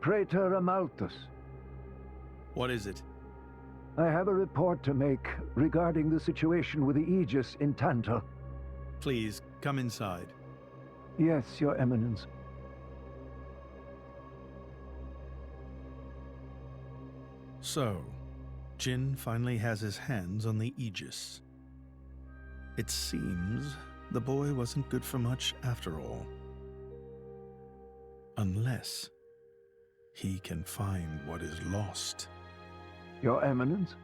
Praetor Amalthus. What is it? I have a report to make regarding the situation with the Aegis in Tantal. Please, come inside. Yes, Your Eminence. So, Jin finally has his hands on the Aegis. It seems the boy wasn't good for much after all. Unless he can find what is lost. Your Eminence?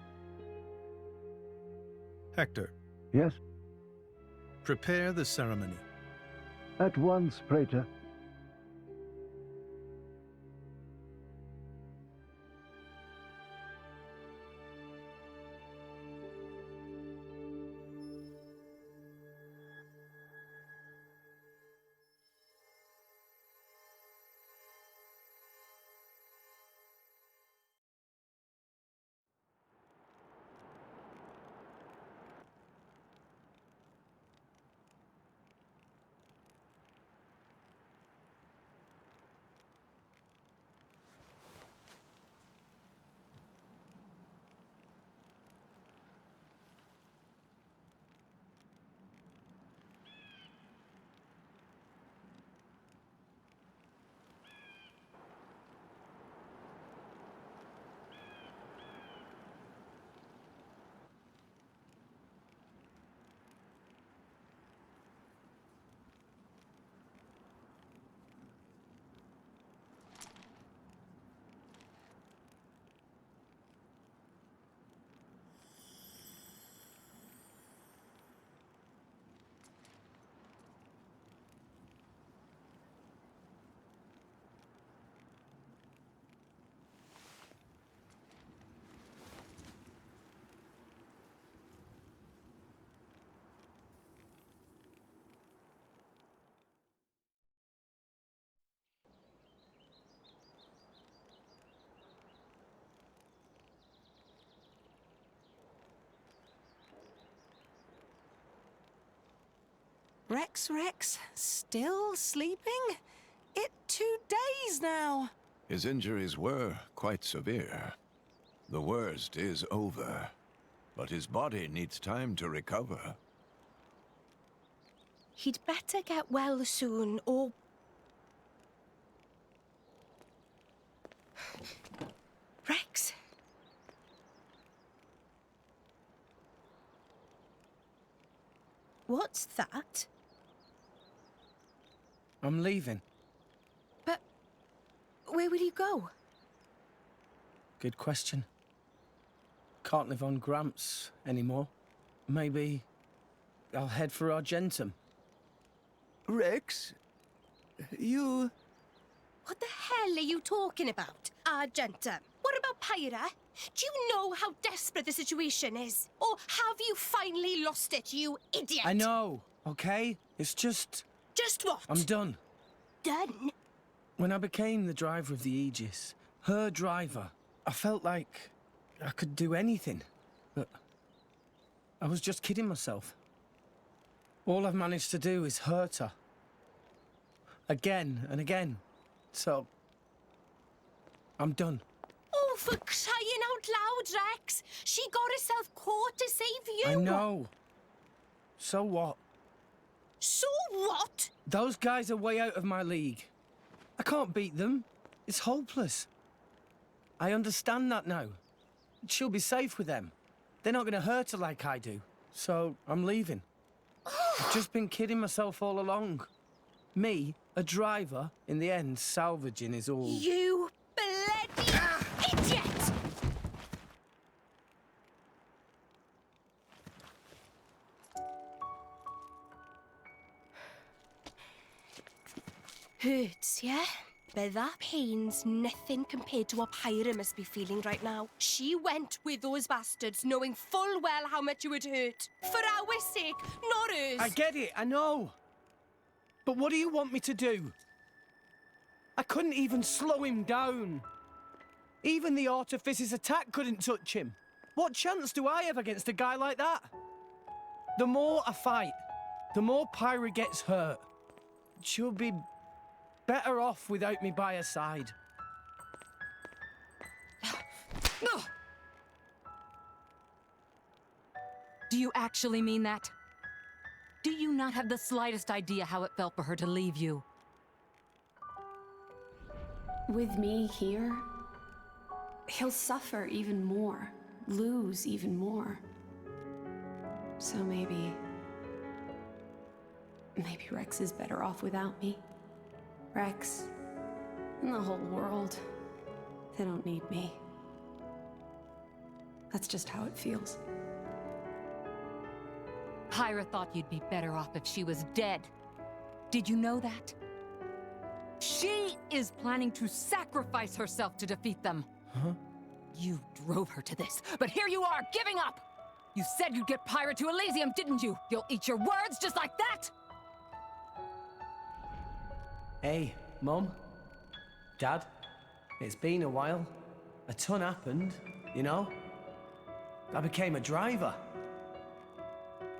Hector, Yes? prepare the ceremony. At once, Praetor. Rex, still sleeping? It 2 days now. His injuries were quite severe. The worst is over, but his body needs time to recover. He'd better get well soon, or... Rex? What's that? I'm leaving. But where will you go? Good question. Can't live on Gramps anymore. Maybe I'll head for Argentum. Rex, you... What the hell are you talking about, Argentum? What about Pyra? Do you know how desperate the situation is? Or have you finally lost it, you idiot? I know, okay? It's just... Just what? I'm done. Done? When I became the driver of the Aegis, her driver, I felt like I could do anything. But I was just kidding myself. All I've managed to do is hurt her. Again and again. So, I'm done. Oh, for crying out loud, Rex! She got herself caught to save you! I know. So what? So what? Those guys are way out of my league. I can't beat them. It's hopeless. I understand that now. She'll be safe with them. They're not going to hurt her like I do. So, I'm leaving. I've just been kidding myself all along. Me, a driver, in the end, salvaging is all... You bloody idiot! Hurts, yeah? But that pain's nothing compared to what Pyra must be feeling right now. She went with those bastards knowing full well how much it would hurt. For our sake, not hers. I get it, I know. But what do you want me to do? I couldn't even slow him down. Even the Artifice's attack couldn't touch him. What chance do I have against a guy like that? The more I fight, the more Pyra gets hurt. She'll be better off without me by her side. Ugh! Do you actually mean that? Do you not have the slightest idea how it felt for her to leave you? With me here, he'll suffer even more, lose even more. So maybe Rex is better off without me. Rex and the whole world, they don't need me. That's just how it feels. Pyra thought you'd be better off if she was dead. Did you know that? She is planning to sacrifice herself to defeat them. Huh? You drove her to this, but here you are, giving up! You said you'd get Pyra to Elysium, didn't you? You'll eat your words just like that? Hey, Mum, Dad, it's been a while. A ton happened, you know? I became a driver.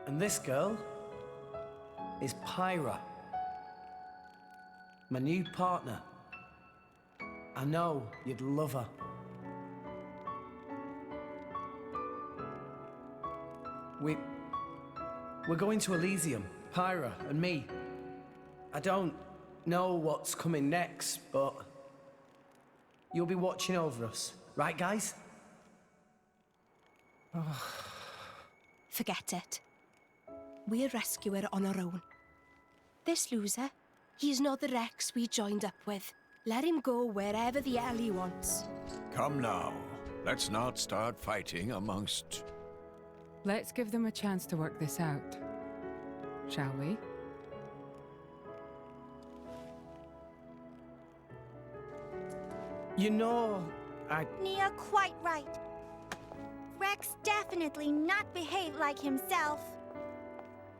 And this girl is Pyra, my new partner. I know you'd love her. We're going to Elysium, Pyra and me. I don't know what's coming next, but you'll be watching over us, right, guys? Forget it. We'll rescue her on our own. This loser, he's not the Rex we joined up with. Let him go wherever the hell he wants. Come now. Let's not start fighting amongst... Let's give them a chance to work this out, shall we? You know, Nia quite right. Rex definitely not behaved like himself.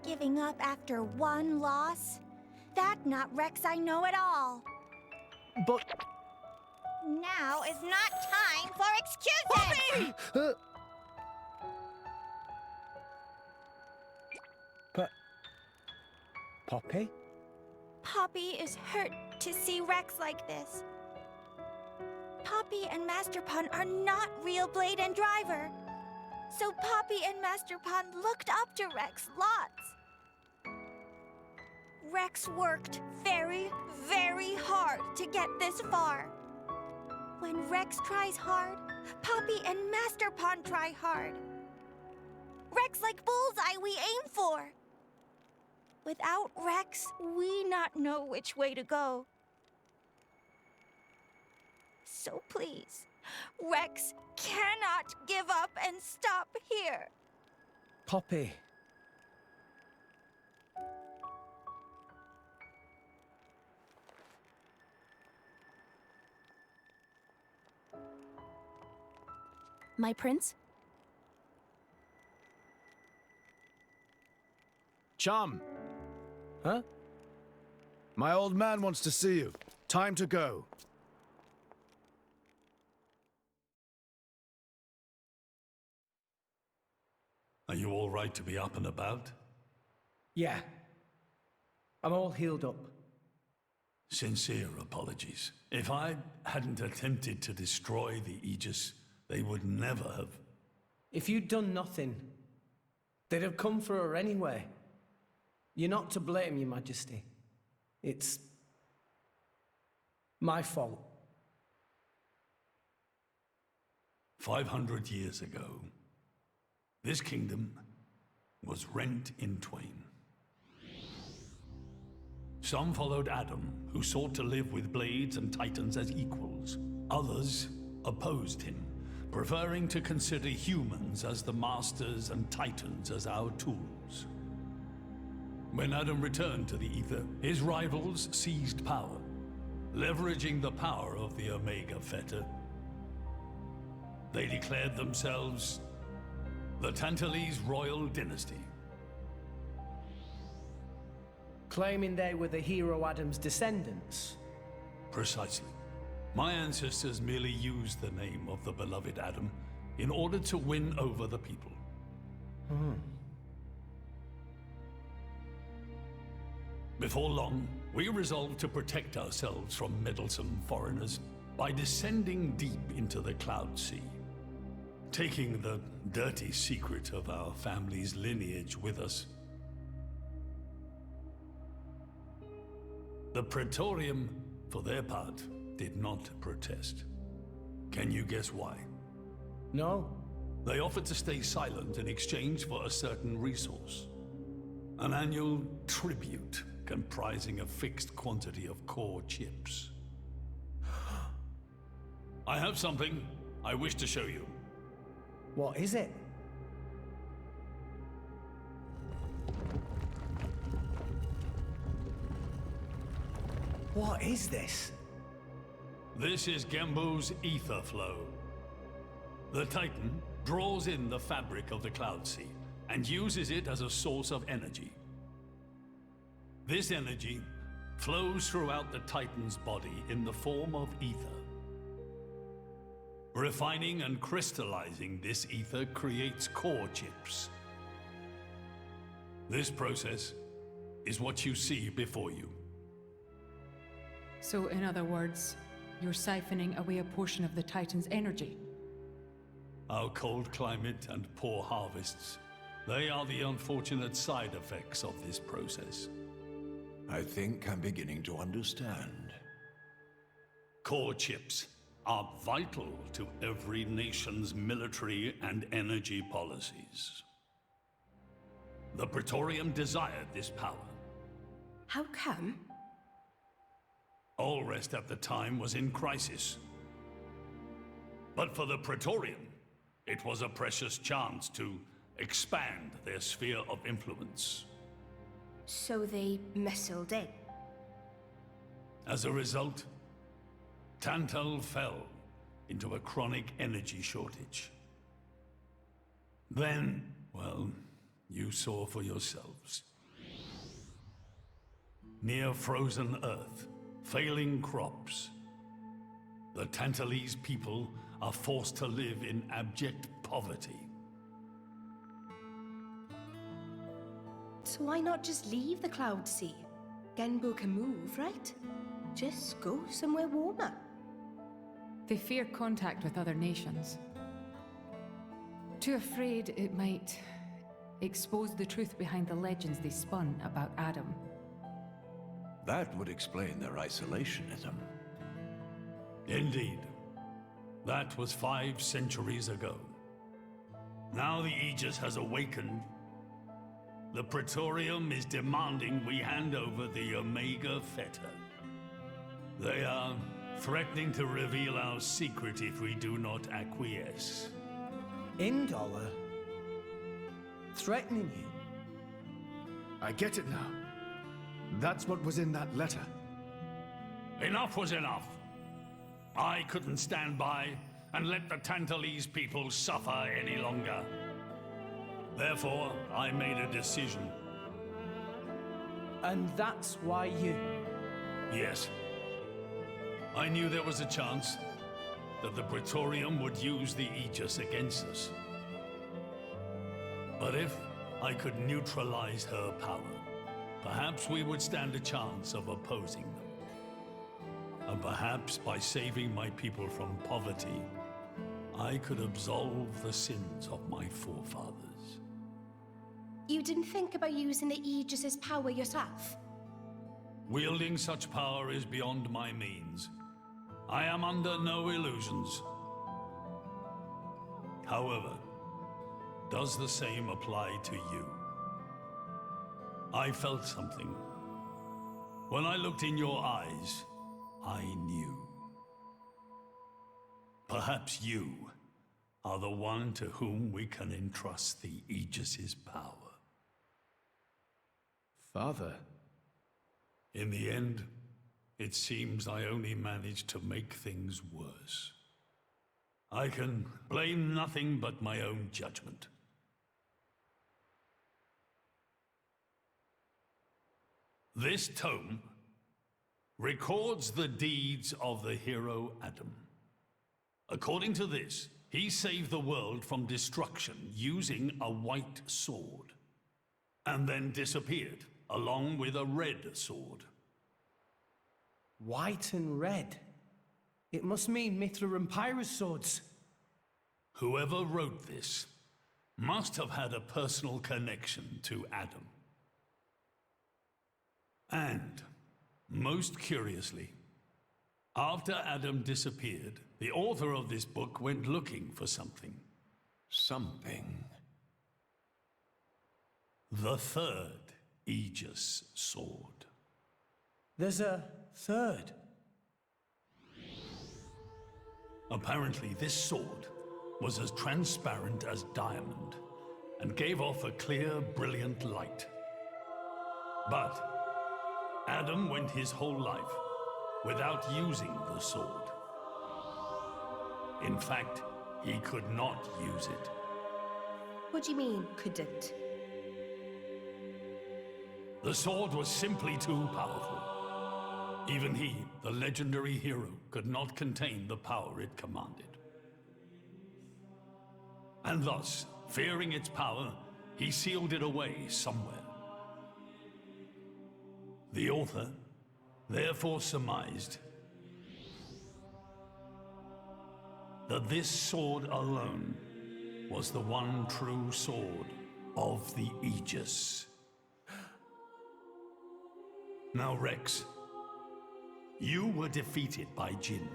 Giving up after one loss? That not Rex I know at all. But... Now is not time for excuses! Poppy! Poppy? Poppy is hurt to see Rex like this. Poppy and Master Pun are not real Blade and Driver. So Poppy and Master Pun looked up to Rex lots. Rex worked very, very hard to get this far. When Rex tries hard, Poppy and Master Pun try hard. Rex like bullseye we aim for. Without Rex, we not know which way to go. So please, Rex cannot give up and stop here. Poppy. My prince? Chum! Huh? My old man wants to see you. Time to go. Are you all right to be up and about? Yeah. I'm all healed up. Sincere apologies. If I hadn't attempted to destroy the Aegis, they would never have... If you'd done nothing, they'd have come for her anyway. You're not to blame, Your Majesty. It's... my fault. 500 years ago, this kingdom was rent in twain. Some followed Adam, who sought to live with blades and titans as equals. Others opposed him, preferring to consider humans as the masters and titans as our tools. When Adam returned to the Ether, his rivals seized power, leveraging the power of the Omega Fetter. They declared themselves the Tantalese Royal Dynasty. Claiming they were the hero Adam's descendants. Precisely. My ancestors merely used the name of the beloved Adam in order to win over the people. Before long, we resolved to protect ourselves from meddlesome foreigners by descending deep into the Cloud Sea. taking the dirty secret of our family's lineage with us. The Praetorium, for their part, did not protest. Can you guess why? No. They offered to stay silent in exchange for a certain resource. An annual tribute comprising a fixed quantity of core chips. I have something I wish to show you. What is it? What is this? This is Gembu's ether flow. The Titan draws in the fabric of the Cloud Sea and uses it as a source of energy. This energy flows throughout the Titan's body in the form of ether. Refining and crystallizing this ether creates core chips. This process is what you see before you. So, in other words, you're siphoning away a portion of the Titan's energy. Our cold climate and poor harvests, they are the unfortunate side effects of this process. I think I'm beginning to understand. Core chips are vital to every nation's military and energy policies. The Praetorium desired this power. How come? Allrest at the time was in crisis. But for the Praetorium, it was a precious chance to expand their sphere of influence. So they missiled in. As a result, Tantal fell into a chronic energy shortage. Then, well, you saw for yourselves. Near frozen Earth, failing crops, the Tantalese people are forced to live in abject poverty. So why not just leave the Cloud Sea? Genbu can move, right? Just go somewhere warmer. They fear contact with other nations. Too afraid it might expose the truth behind the legends they spun about Adam. That would explain their isolationism. Indeed. That was 5 centuries ago. Now the Aegis has awakened. The Praetorium is demanding we hand over the Omega Fetter. They are threatening to reveal our secret if we do not acquiesce. Indollar? Threatening you? I get it now. That's what was in that letter. Enough was enough. I couldn't stand by and let the Tantalese people suffer any longer. Therefore, I made a decision. And that's why you... Yes. I knew there was a chance that the Praetorium would use the Aegis against us. But if I could neutralize her power, perhaps we would stand a chance of opposing them. And perhaps by saving my people from poverty, I could absolve the sins of my forefathers. You didn't think about using the Aegis's power yourself? Wielding such power is beyond my means. I am under no illusions. However, does the same apply to you? I felt something. When I looked in your eyes, I knew. Perhaps you are the one to whom we can entrust the Aegis's power. Father? In the end, it seems I only managed to make things worse. I can blame nothing but my own judgment. This tome records the deeds of the hero Adam. According to this, he saved the world from destruction using a white sword, and then disappeared along with a red sword. White and red? It must mean Mithra and Pyrrhus swords. Whoever wrote this must have had a personal connection to Adam. And, most curiously, after Adam disappeared, the author of this book went looking for something. Something? The third Aegis sword. There's a third? Apparently, this sword was as transparent as diamond and gave off a clear, brilliant light. But Adam went his whole life without using the sword. In fact, he could not use it. What do you mean, couldn't? The sword was simply too powerful. Even he, the legendary hero, could not contain the power it commanded. And thus, fearing its power, he sealed it away somewhere. The author therefore surmised that this sword alone was the one true sword of the Aegis. Now, Rex, you were defeated by Jin.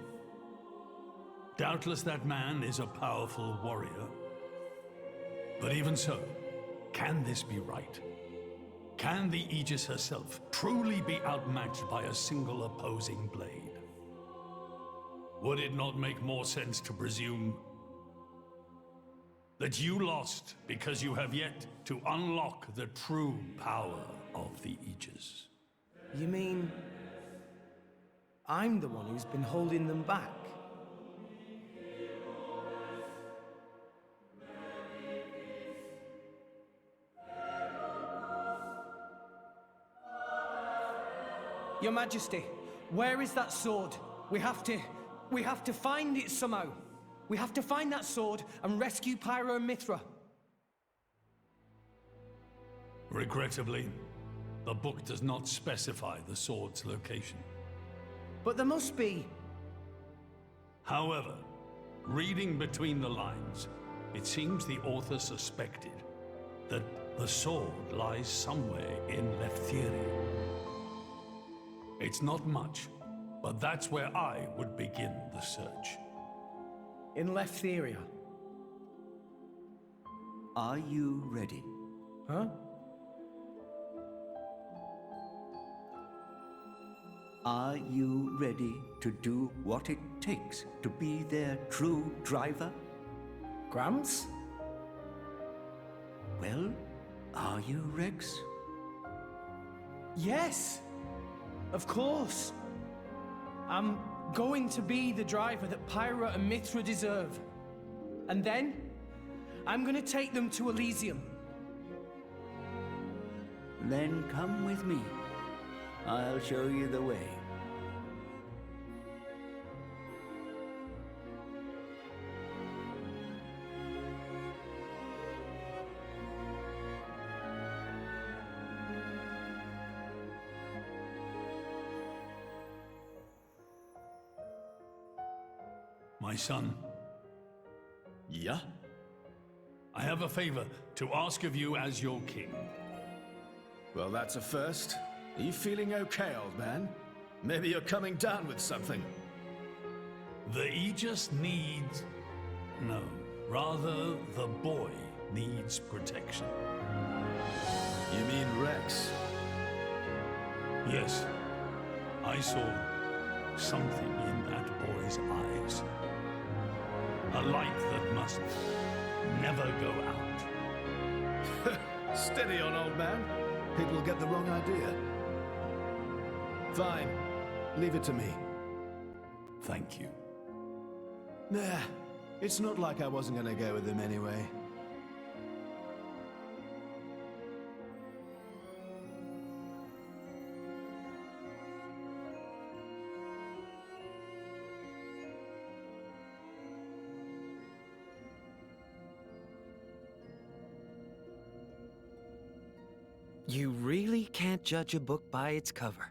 Doubtless that man is a powerful warrior. But even so, can this be right? Can the Aegis herself truly be outmatched by a single opposing blade? Would it not make more sense to presume that you lost because you have yet to unlock the true power of the Aegis? You mean I'm the one who's been holding them back? Your Majesty, where is that sword? We have to find it somehow. We have to find that sword and rescue Pyro and Mithra. Regrettably, the book does not specify the sword's location. But there must be. However, reading between the lines, it seems the author suspected that the sword lies somewhere in Lefthyria. It's not much, but that's where I would begin the search. In Lefthyria? Are you ready? Huh? Are you ready to do what it takes to be their true driver? Gramps? Well, are you, Rex? Yes! Of course! I'm going to be the driver that Pyra and Mithra deserve. And then, I'm gonna take them to Elysium. Then come with me. I'll show you the way. My son. Yeah? I have a favor to ask of you as your king. Well, that's a first. Are you feeling okay, old man? Maybe you're coming down with something. The Aegis needs... No, rather, the boy needs protection. You mean Rex? Yes. I saw something in that boy's eyes. A light that must never go out. Steady on, old man. People get the wrong idea. Fine. Leave it to me. Thank you. Nah, it's not like I wasn't gonna go with him anyway. You really can't judge a book by its cover.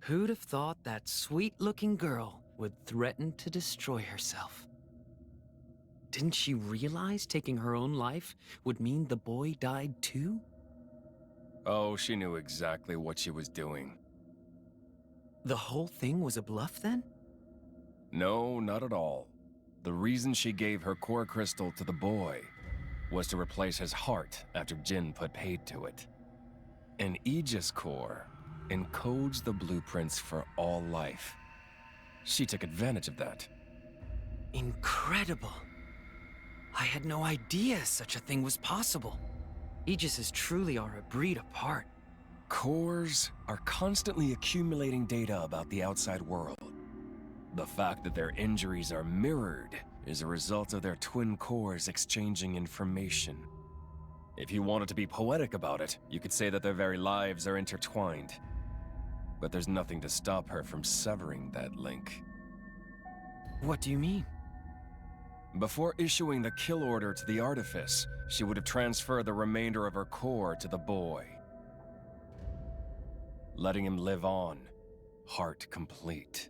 Who'd have thought that sweet-looking girl would threaten to destroy herself? Didn't she realize taking her own life would mean the boy died too? Oh, she knew exactly what she was doing. The whole thing was a bluff then? No, not at all. The reason she gave her core crystal to the boy was to replace his heart after Jin put paid to it. An Aegis core encodes the blueprints for all life. She took advantage of that. Incredible. I had no idea such a thing was possible. Aegises truly are a breed apart. Cores are constantly accumulating data about the outside world. The fact that their injuries are mirrored is a result of their twin cores exchanging information. If you wanted to be poetic about it, you could say that their very lives are intertwined. But there's nothing to stop her from severing that link. What do you mean? Before issuing the kill order to the Artifice, she would have transferred the remainder of her core to the boy, letting him live on, heart complete.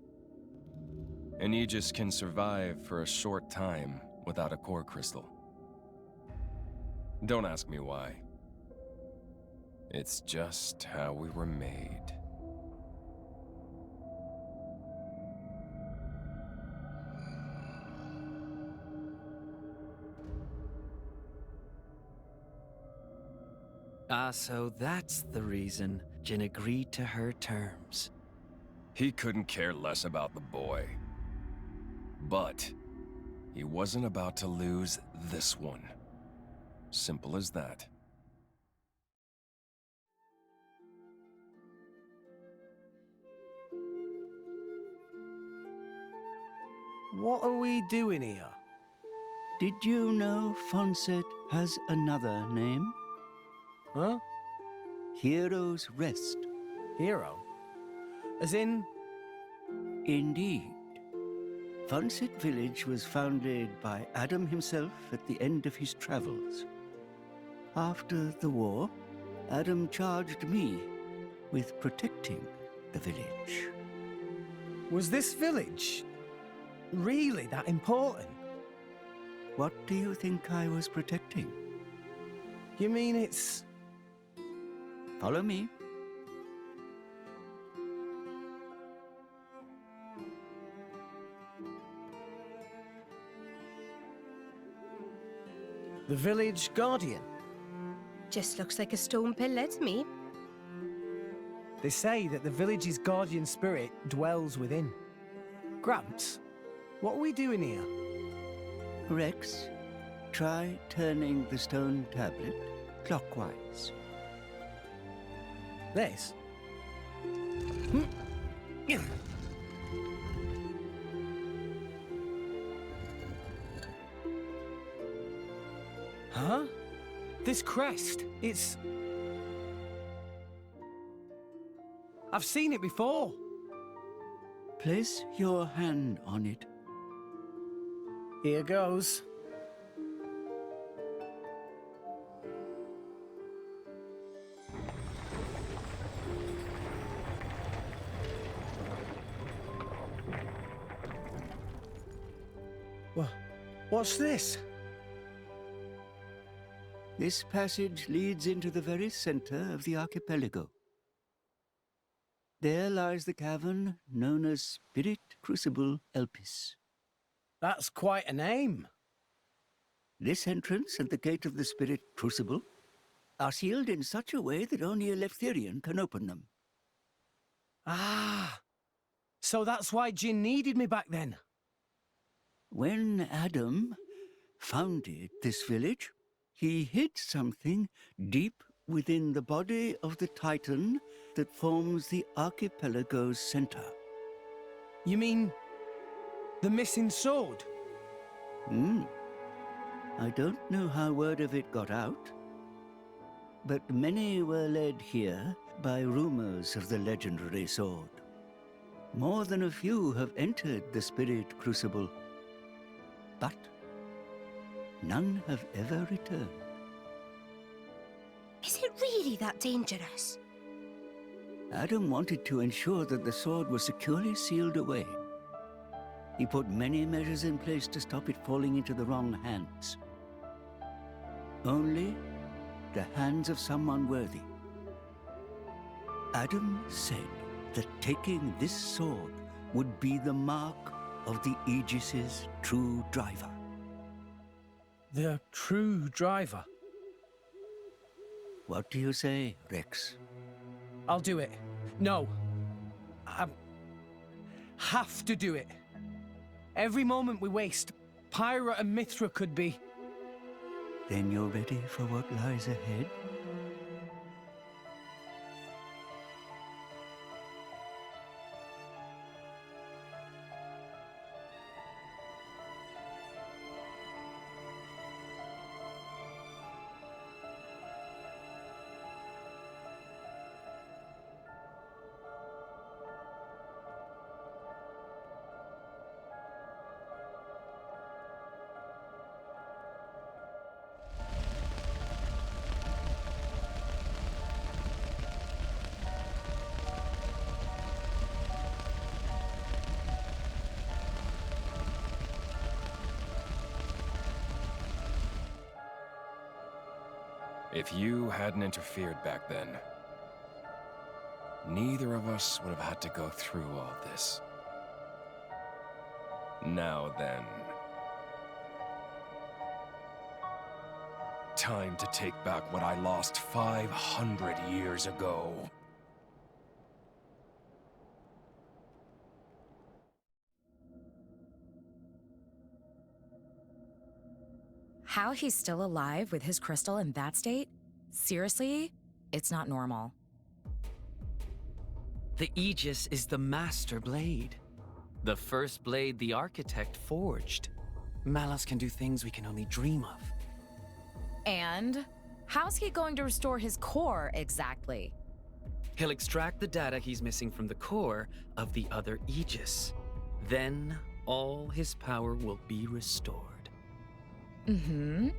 An Aegis can survive for a short time without a core crystal. Don't ask me why. It's just how we were made. So that's the reason Jin agreed to her terms. He couldn't care less about the boy. But he wasn't about to lose this one. Simple as that. What are we doing here? Did you know Fonset has another name? Huh? Hero's Rest. Hero? As in? Indeed. Fonset Village was founded by Adam himself at the end of his travels. After the war, Adam charged me with protecting the village. Was this village really that important? What do you think I was protecting? You mean it's... Follow me. The village guardian? Just looks like a stone pillar to me. They say that the village's guardian spirit dwells within. Gramps, what are we doing here? Rex, try turning the stone tablet clockwise. This? Huh? This crest, it's... I've seen it before. Place your hand on it. Here goes. What's this? This passage leads into the very center of the archipelago. There lies the cavern known as Spirit Crucible Elpis. That's quite a name. This entrance and the gate of the Spirit Crucible are sealed in such a way that only a Leftherian can open them. Ah, so that's why Jin needed me back then. When Adam founded this village, he hid something deep within the body of the Titan that forms the archipelago's center. You mean the missing sword? I don't know how word of it got out, but many were led here by rumors of the legendary sword. More than a few have entered the Spirit Crucible, but none have ever returned. Is it really that dangerous? Adam wanted to ensure that the sword was securely sealed away. He put many measures in place to stop it falling into the wrong hands. Only the hands of someone worthy. Adam said that taking this sword would be the mark of the Aegis's true driver. The true driver? What do you say, Rex? I'll do it. No. I have to do it. Every moment we waste, Pyra and Mithra could be... Then you're ready for what lies ahead? If you hadn't interfered back then, neither of us would have had to go through all this. Now then. Time to take back what I lost 500 years ago. How he's still alive with his crystal in that state? Seriously? It's not normal. The Aegis is the master blade. The first blade the architect forged. Malus can do things we can only dream of. And how's he going to restore his core exactly? He'll extract the data he's missing from the core of the other Aegis. Then all his power will be restored. Mm-hmm.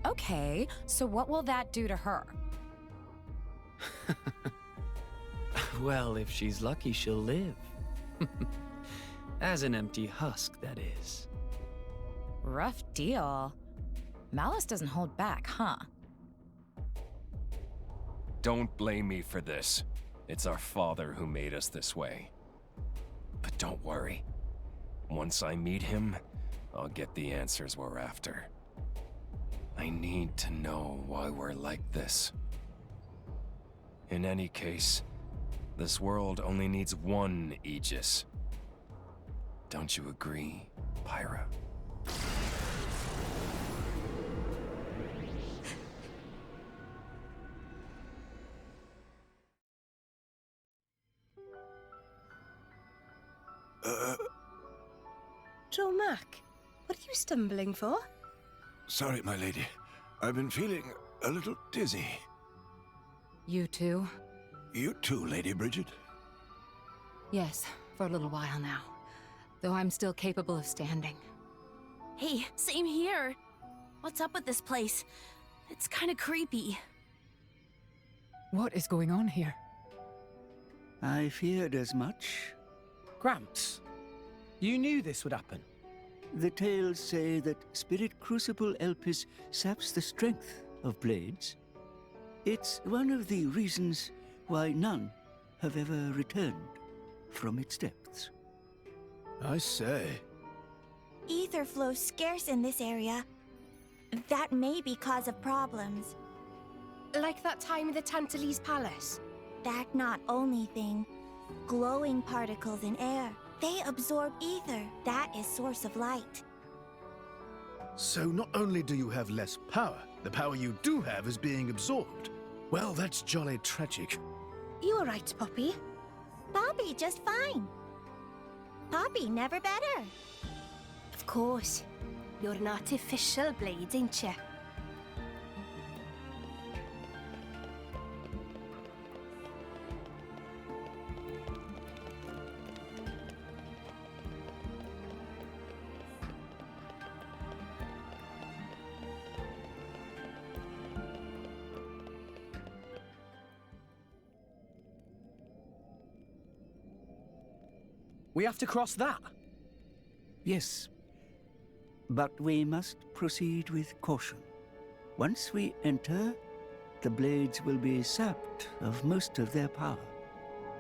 Okay, so what will that do to her? Well, if she's lucky, she'll live. As an empty husk, that is. Rough deal. Malus doesn't hold back, huh? Don't blame me for this. It's our father who made us this way. But don't worry. Once I meet him, I'll get the answers we're after. I need to know why we're like this. In any case, this world only needs one Aegis. Don't you agree, Pyra? Mac, what are you stumbling for? Sorry, my lady. I've been feeling a little dizzy. You too? You too, Lady Bridget? Yes, for a little while now. Though I'm still capable of standing. Hey, same here. What's up with this place? It's kind of creepy. What is going on here? I feared as much. Gramps, you knew this would happen. The tales say that Spirit Crucible Elpis saps the strength of blades. It's one of the reasons why none have ever returned from its depths. I say. Ether flows scarce in this area. That may be cause of problems. Like that time in the Tantalese Palace? That not only thing. Glowing particles in air. They absorb ether. That is source of light. So not only do you have less power, the power you do have is being absorbed. Well, that's jolly tragic. You all right, Poppy? Poppy just fine. Poppy never better. Of course. You're an artificial blade, ain't you? We have to cross that. Yes. But we must proceed with caution. Once we enter, the blades will be sapped of most of their power.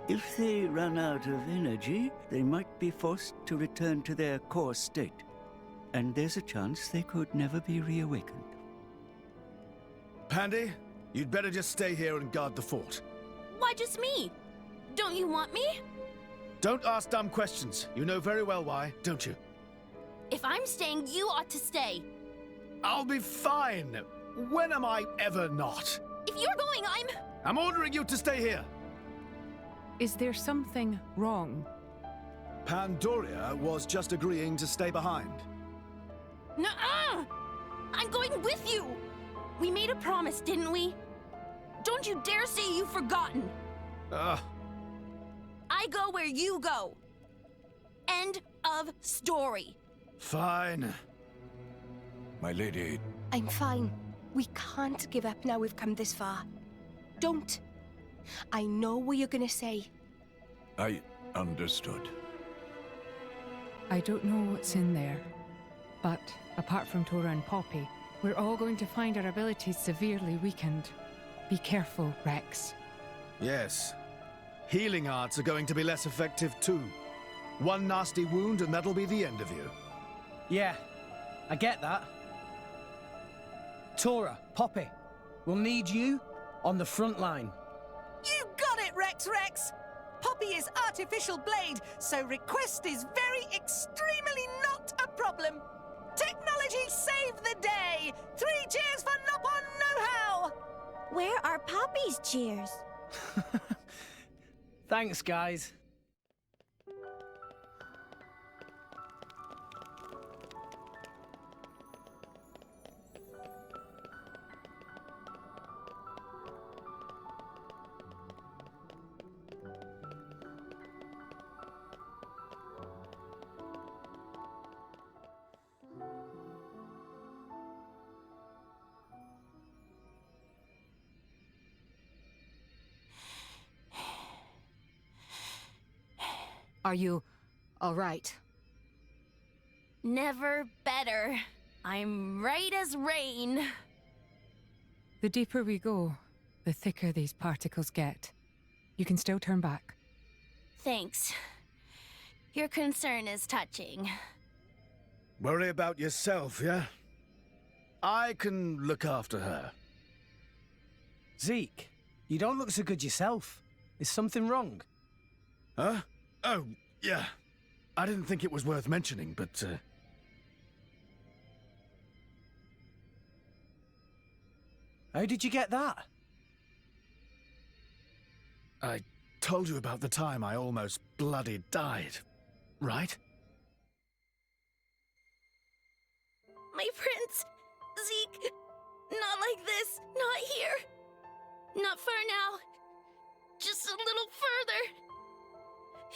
If they run out of energy, they might be forced to return to their core state. And there's a chance they could never be reawakened. Pandy, you'd better just stay here and guard the fort. Why just me? Don't you want me? Don't ask dumb questions. You know very well why, don't you? If I'm staying, you ought to stay. I'll be fine. When am I ever not? If you're going, I'm ordering you to stay here. Is there something wrong? Pandoria was just agreeing to stay behind. Nuh-uh! I'm going with you! We made a promise, didn't we? Don't you dare say you've forgotten! I go where you go. End of story. Fine. My lady... I'm fine. We can't give up now we've come this far. Don't. I know what you're gonna say. I understood. I don't know what's in there, but apart from Tora and Poppy, we're all going to find our abilities severely weakened. Be careful, Rex. Yes. Healing arts are going to be less effective too. One nasty wound and that'll be the end of you. Yeah, I get that. Tora, Poppy, we'll need you on the front line. You got it, Rex! Poppy is artificial blade, so request is very extremely not a problem. Technology save the day! 3 cheers for Nopon Know-How! Where are Poppy's cheers? Thanks, guys. Are you all right? Never better. I'm right as rain. The deeper we go, the thicker these particles get. You can still turn back. Thanks. Your concern is touching. Worry about yourself, yeah? I can look after her. Zeke, you don't look so good yourself. Is something wrong? Huh? Oh, yeah. I didn't think it was worth mentioning, but, How did you get that? I told you about the time I almost bloody died, right? My prince! Zeke! Not like this! Not here! Not far now! Just a little further!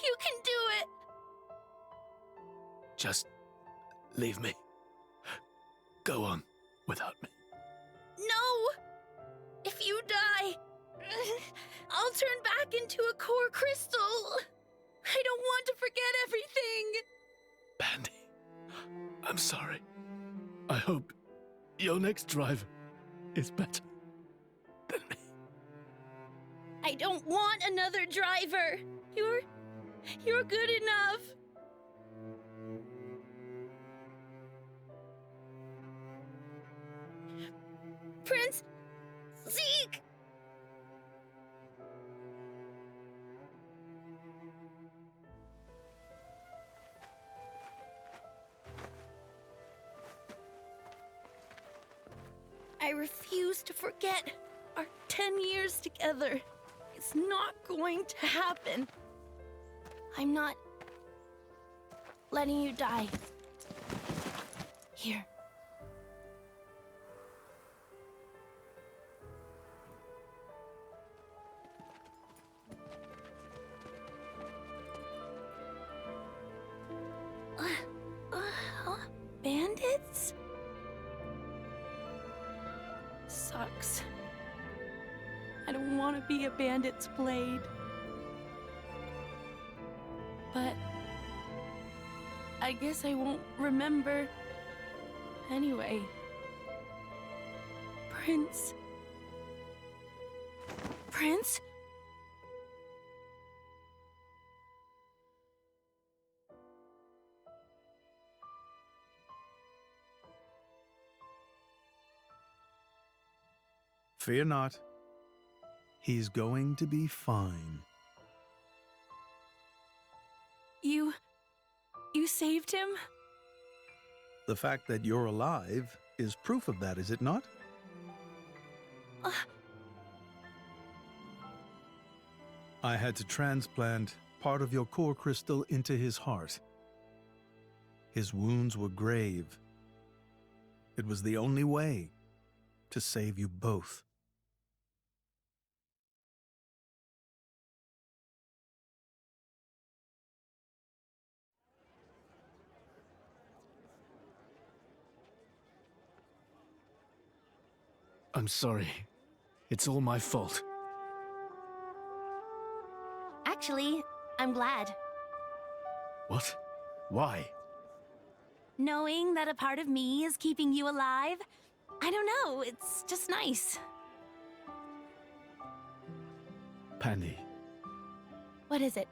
You can do it! Just leave me. Go on without me. No! If you die, I'll turn back into a core crystal. I don't want to forget everything. Bandy, I'm sorry. I hope your next driver is better than me. I don't want another driver. You're good enough. Prince Zeke! I refuse to forget our 10 years together. It's not going to happen. I'm not letting you die. Here. Bandits? Sucks. I don't want to be a bandit's blade. But I guess I won't remember. Anyway. Prince? Prince? Fear not. He's going to be fine. You saved him? The fact that you're alive is proof of that, is it not? I had to transplant part of your core crystal into his heart. His wounds were grave. It was the only way to save you both. I'm sorry. It's all my fault. Actually, I'm glad. What? Why? Knowing that a part of me is keeping you alive, I don't know, it's just nice. Pandy. What is it?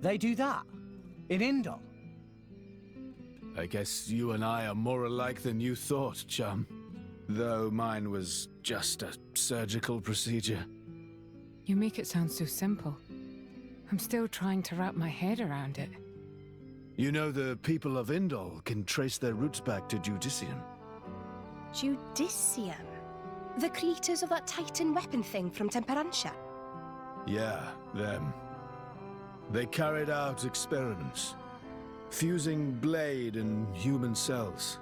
They do that? In Indol? I guess you and I are more alike than you thought, chum. Though mine was just a surgical procedure. You make it sound so simple. I'm still trying to wrap my head around it. You know the people of Indol can trace their roots back to Judicium. Judicium? The creators of that Titan weapon thing from Temperantia? Yeah, them. They carried out experiments, fusing blade and human cells,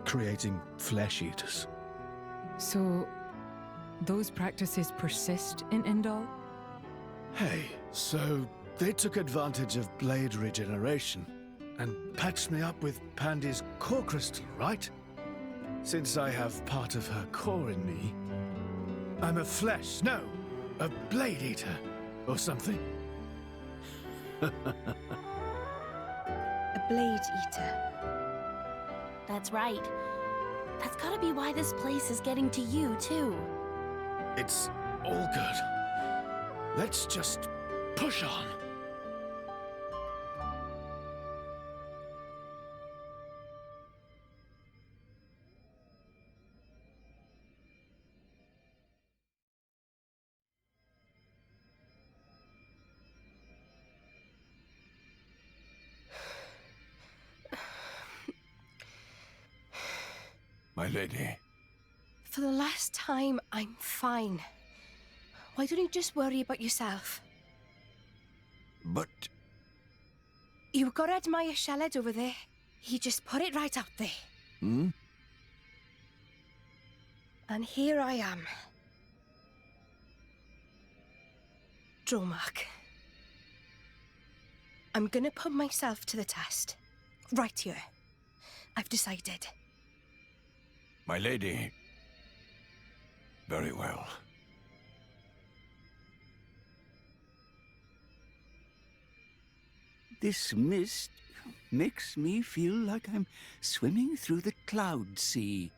creating flesh eaters. So, those practices persist in Indol? Hey, so they took advantage of blade regeneration and patched me up with Pandy's core crystal, right? Since I have part of her core in me, I'm a blade eater, or something. A blade eater. That's right. That's gotta be why this place is getting to you, too. It's all good. Let's just push on. My lady. For the last time, I'm fine. Why don't you just worry about yourself? But... You gotta admire Sheled over there. He just put it right out there. Hmm? And here I am. Dromark. I'm gonna put myself to the test. Right here. I've decided. My lady. Very well. This mist makes me feel like I'm swimming through the cloud sea.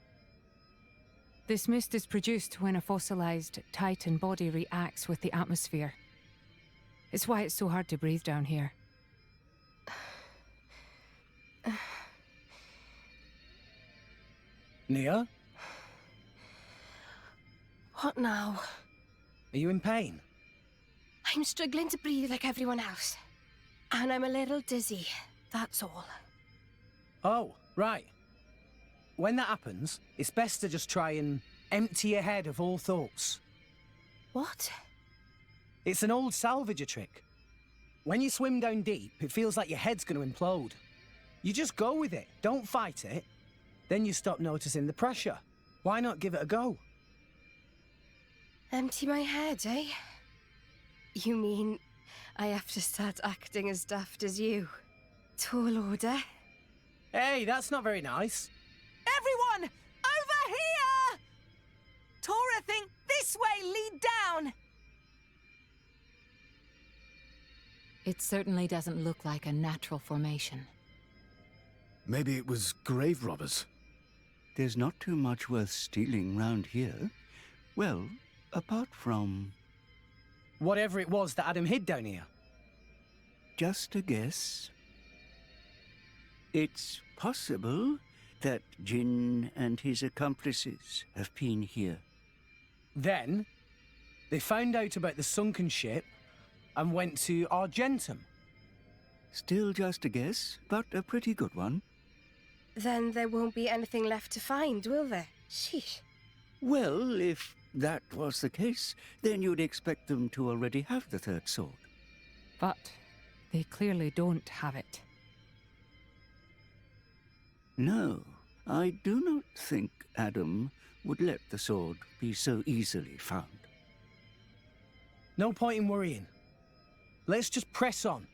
This mist is produced when a fossilized Titan body reacts with the atmosphere. It's why it's so hard to breathe down here. Nia? What now? Are you in pain? I'm struggling to breathe like everyone else. And I'm a little dizzy, that's all. Oh, right. When that happens, it's best to just try and empty your head of all thoughts. What? It's an old salvager trick. When you swim down deep, it feels like your head's going to implode. You just go with it, don't fight it. Then you stop noticing the pressure. Why not give it a go? Empty my head, eh? You mean I have to start acting as daft as you? Tall order. Hey, that's not very nice. Everyone, over here! Tora think this way lead down. It certainly doesn't look like a natural formation. Maybe it was grave robbers. There's not too much worth stealing round here. Well, apart from... Whatever it was that Adam hid down here. Just a guess. It's possible that Jin and his accomplices have been here. Then, they found out about the sunken ship and went to Argentum. Still just a guess, but a pretty good one. Then there won't be anything left to find, will there? Sheesh. Well, if that was the case, then you'd expect them to already have the third sword. But they clearly don't have it. No, I do not think Adam would let the sword be so easily found. No point in worrying. Let's just press on.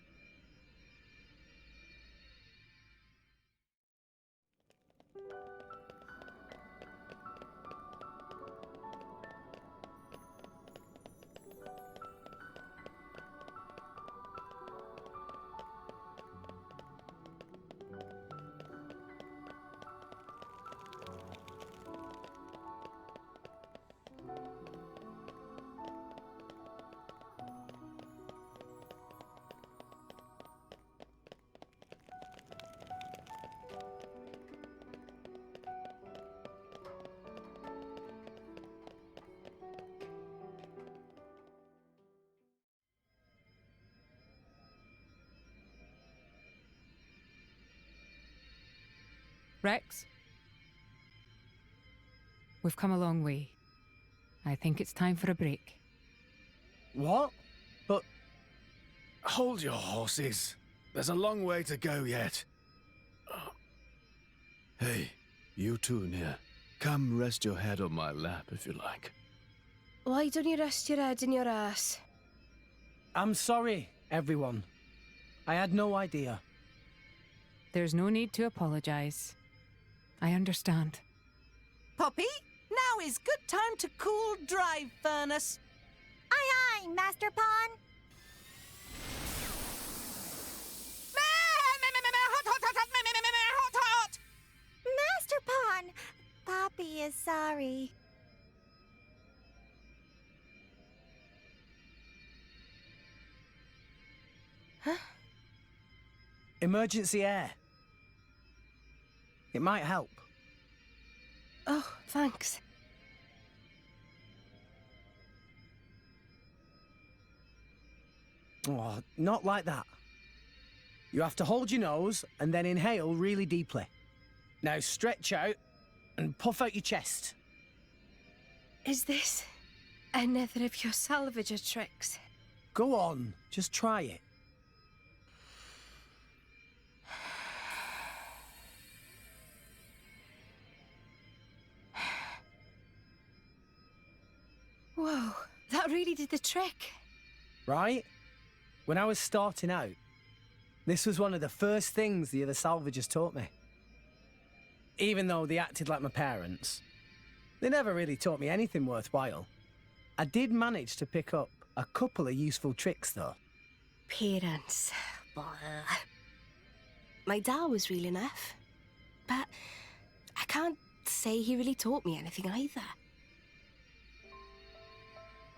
Rex? We've come a long way. I think it's time for a break. What? But... Hold your horses. There's a long way to go yet. Hey, you two near. Come rest your head on my lap if you like. Why don't you rest your head in your ass? I'm sorry, everyone. I had no idea. There's no need to apologize. I understand. Poppy, now is good time to cool drive furnace. Aye aye, Master Pawn. Hot. Master Pawn, Poppy is sorry. Huh? Emergency air. It might help. Oh, thanks. Oh, not like that. You have to hold your nose and then inhale really deeply. Now stretch out and puff out your chest. Is this another of your salvager tricks? Go on, just try it. Whoa, that really did the trick. Right? When I was starting out, this was one of the first things the other salvagers taught me. Even though they acted like my parents, they never really taught me anything worthwhile. I did manage to pick up a couple of useful tricks, though. Parents. Blah. My dad was real enough, but I can't say he really taught me anything either.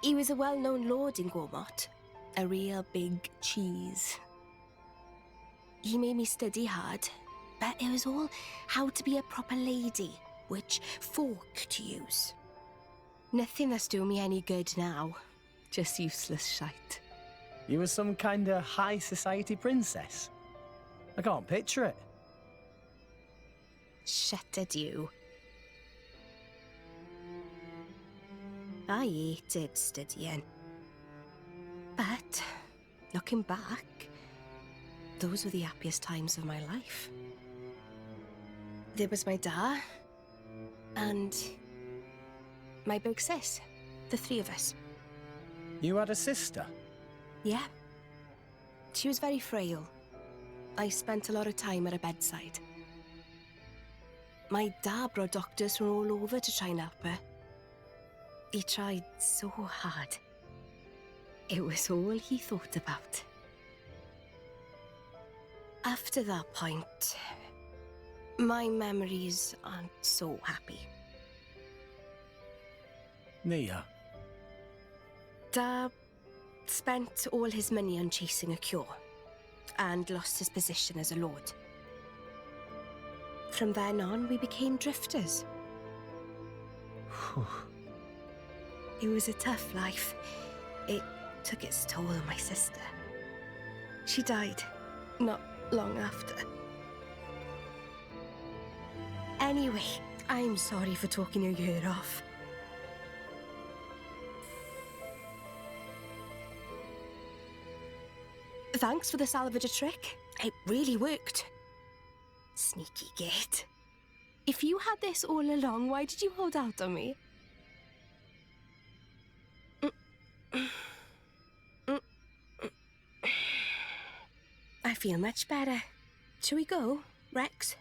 He was a well-known lord in Gormott, a real big cheese. He made me study hard, but it was all how to be a proper lady, which fork to use. Nothing that's doing me any good now, just useless shite. You were some kind of high society princess. I can't picture it. Shut it, you. I hated studying. But, looking back, those were the happiest times of my life. There was my dad, and my big sis, the three of us. You had a sister? Yeah. She was very frail. I spent a lot of time at her bedside. My dad brought doctors from all over to try and help her. He tried so hard. It was all he thought about. After that point, my memories aren't so happy. Nia. Dad spent all his money on chasing a cure and lost his position as a lord. From then on, we became drifters. It was a tough life. It took its toll on my sister. She died not long after. Anyway, I'm sorry for talking your ear off. Thanks for the salvage trick. It really worked. Sneaky git. If you had this all along, why did you hold out on me? I feel much better. Shall we go, Rex?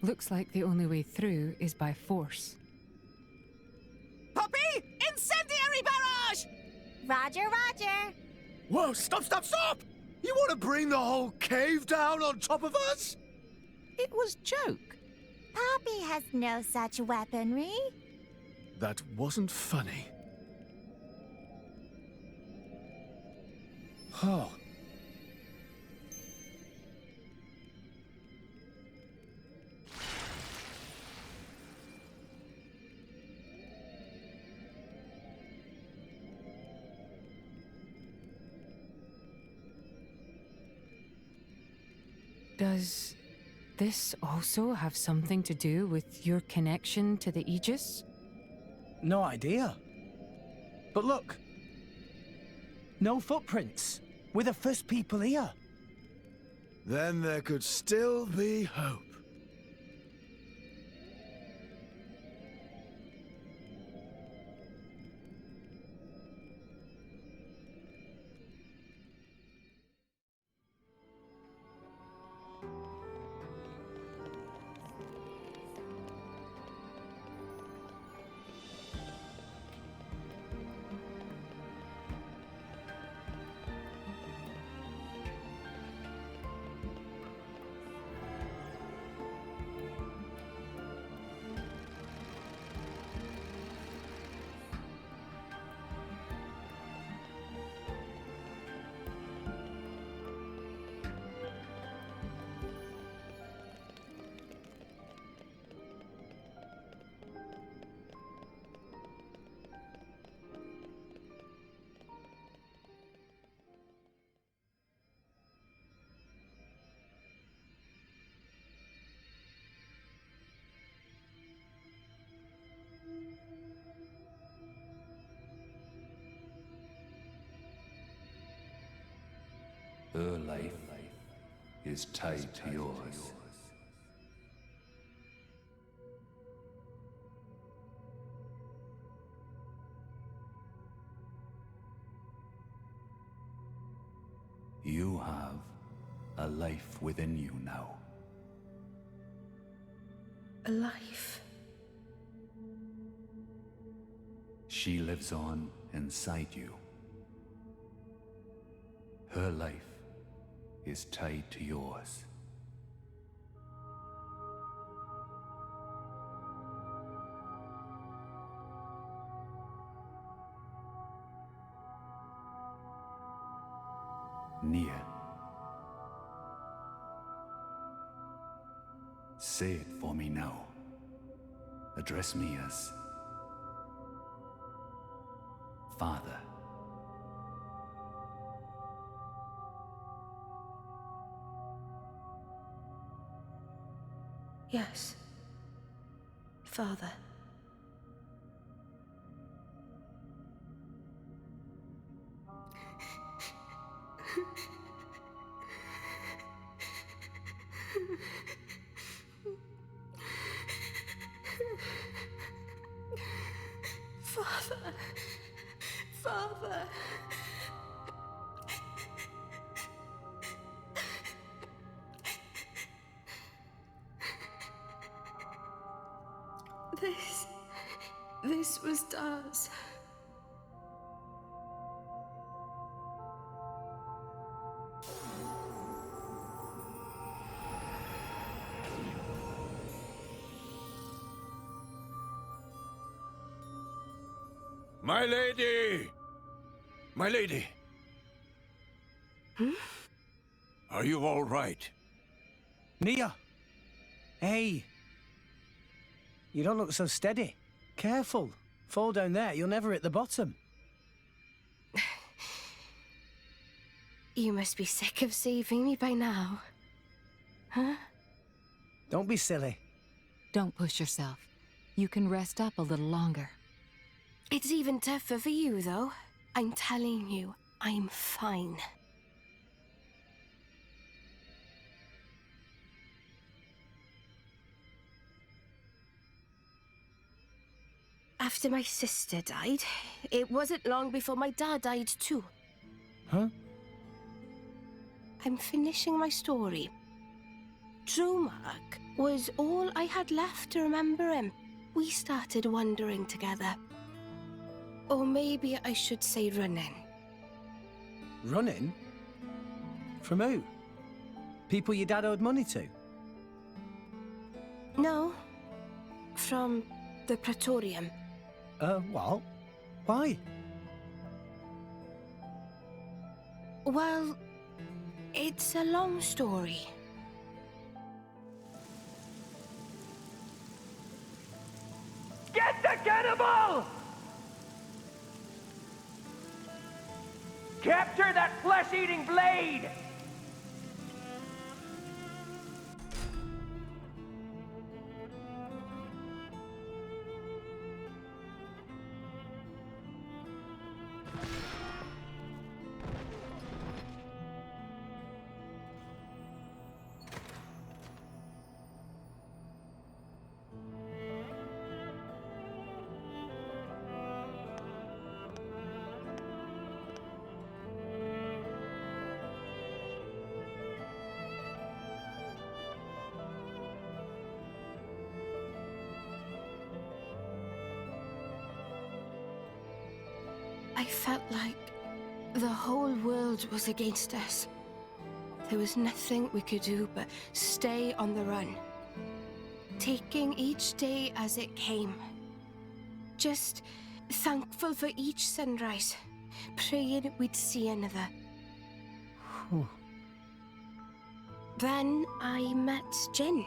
Looks like the only way through is by force. Poppy! Incendiary barrage! Roger, Roger. Whoa, stop, stop, stop! You want to bring the whole cave down on top of us? It was joke. Poppy has no such weaponry. That wasn't funny. Oh. Does this also have something to do with your connection to the Aegis? No idea. But look. No footprints. We're the first people here. Then there could still be hope. Her life is tied to yours. You have a life within you now. A life? She lives on inside you. Her life is tied to yours. Nia. Say it for me now. Address me as Father. Yes. Father. Father. Father. This was Daz. My lady! My lady! Hmm? Are you all right? Nia! Hey! You don't look so steady. Careful. Fall down there, you'll never hit the bottom. You must be sick of saving me by now. Huh? Don't be silly. Don't push yourself. You can rest up a little longer. It's even tougher for you, though. I'm telling you, I'm fine. After my sister died, it wasn't long before my dad died too. Huh? I'm finishing my story. Dromark was all I had left to remember him. We started wandering together. Or maybe I should say running. Running? From who? People your dad owed money to? No. From the Praetorium. What? Why? Well, it's a long story. Get the cannibal! Capture that flesh-eating blade! I felt like the whole world was against us. There was nothing we could do but stay on the run. Taking each day as it came. Just thankful for each sunrise. Praying we'd see another. Whew. Then I met Jin.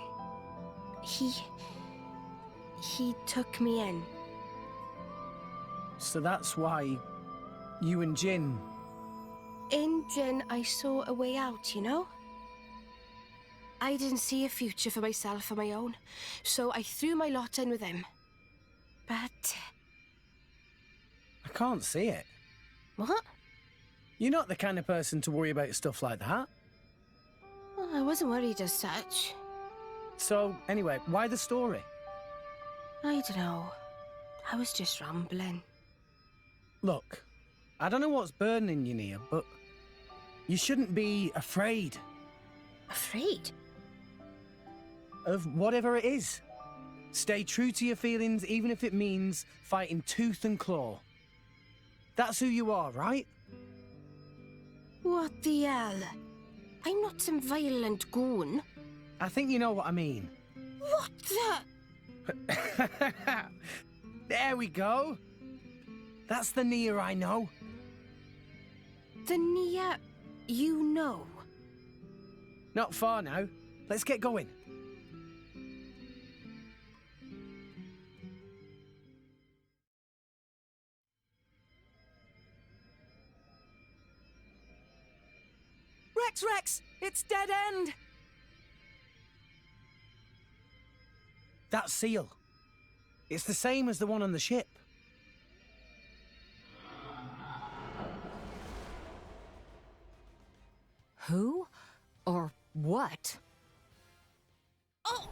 He took me in. So that's why you and Jin... In Jin, I saw a way out, you know? I didn't see a future for myself on my own, so I threw my lot in with him. But... I can't see it. What? You're not the kind of person to worry about stuff like that. Well, I wasn't worried as such. So, anyway, why the story? I don't know. I was just rambling. Look, I don't know what's burning you, Nia, but you shouldn't be afraid. Afraid? Of whatever it is. Stay true to your feelings, even if it means fighting tooth and claw. That's who you are, right? What the hell? I'm not some violent goon. I think you know what I mean. What the? There we go. That's the Nia I know. The Nia you know? Not far now. Let's get going. Rex! It's dead end! That seal. It's the same as the one on the ship. Who? Or what? Oh!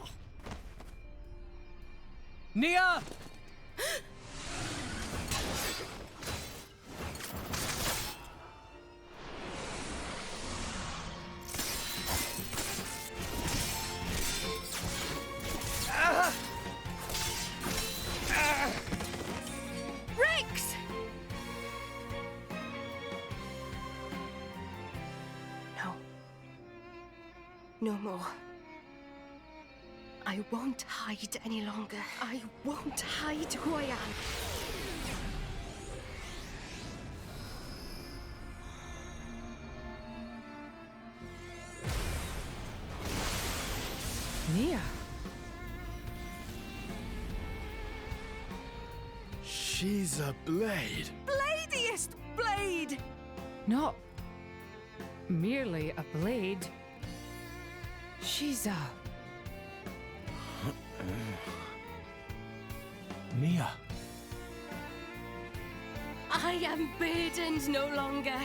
Nia! Rex! No. No more. I won't hide any longer. I won't hide who I am. Nia. She's a blade. Bladiest blade! Not merely a blade. She's a... Nia. I am burdened no longer.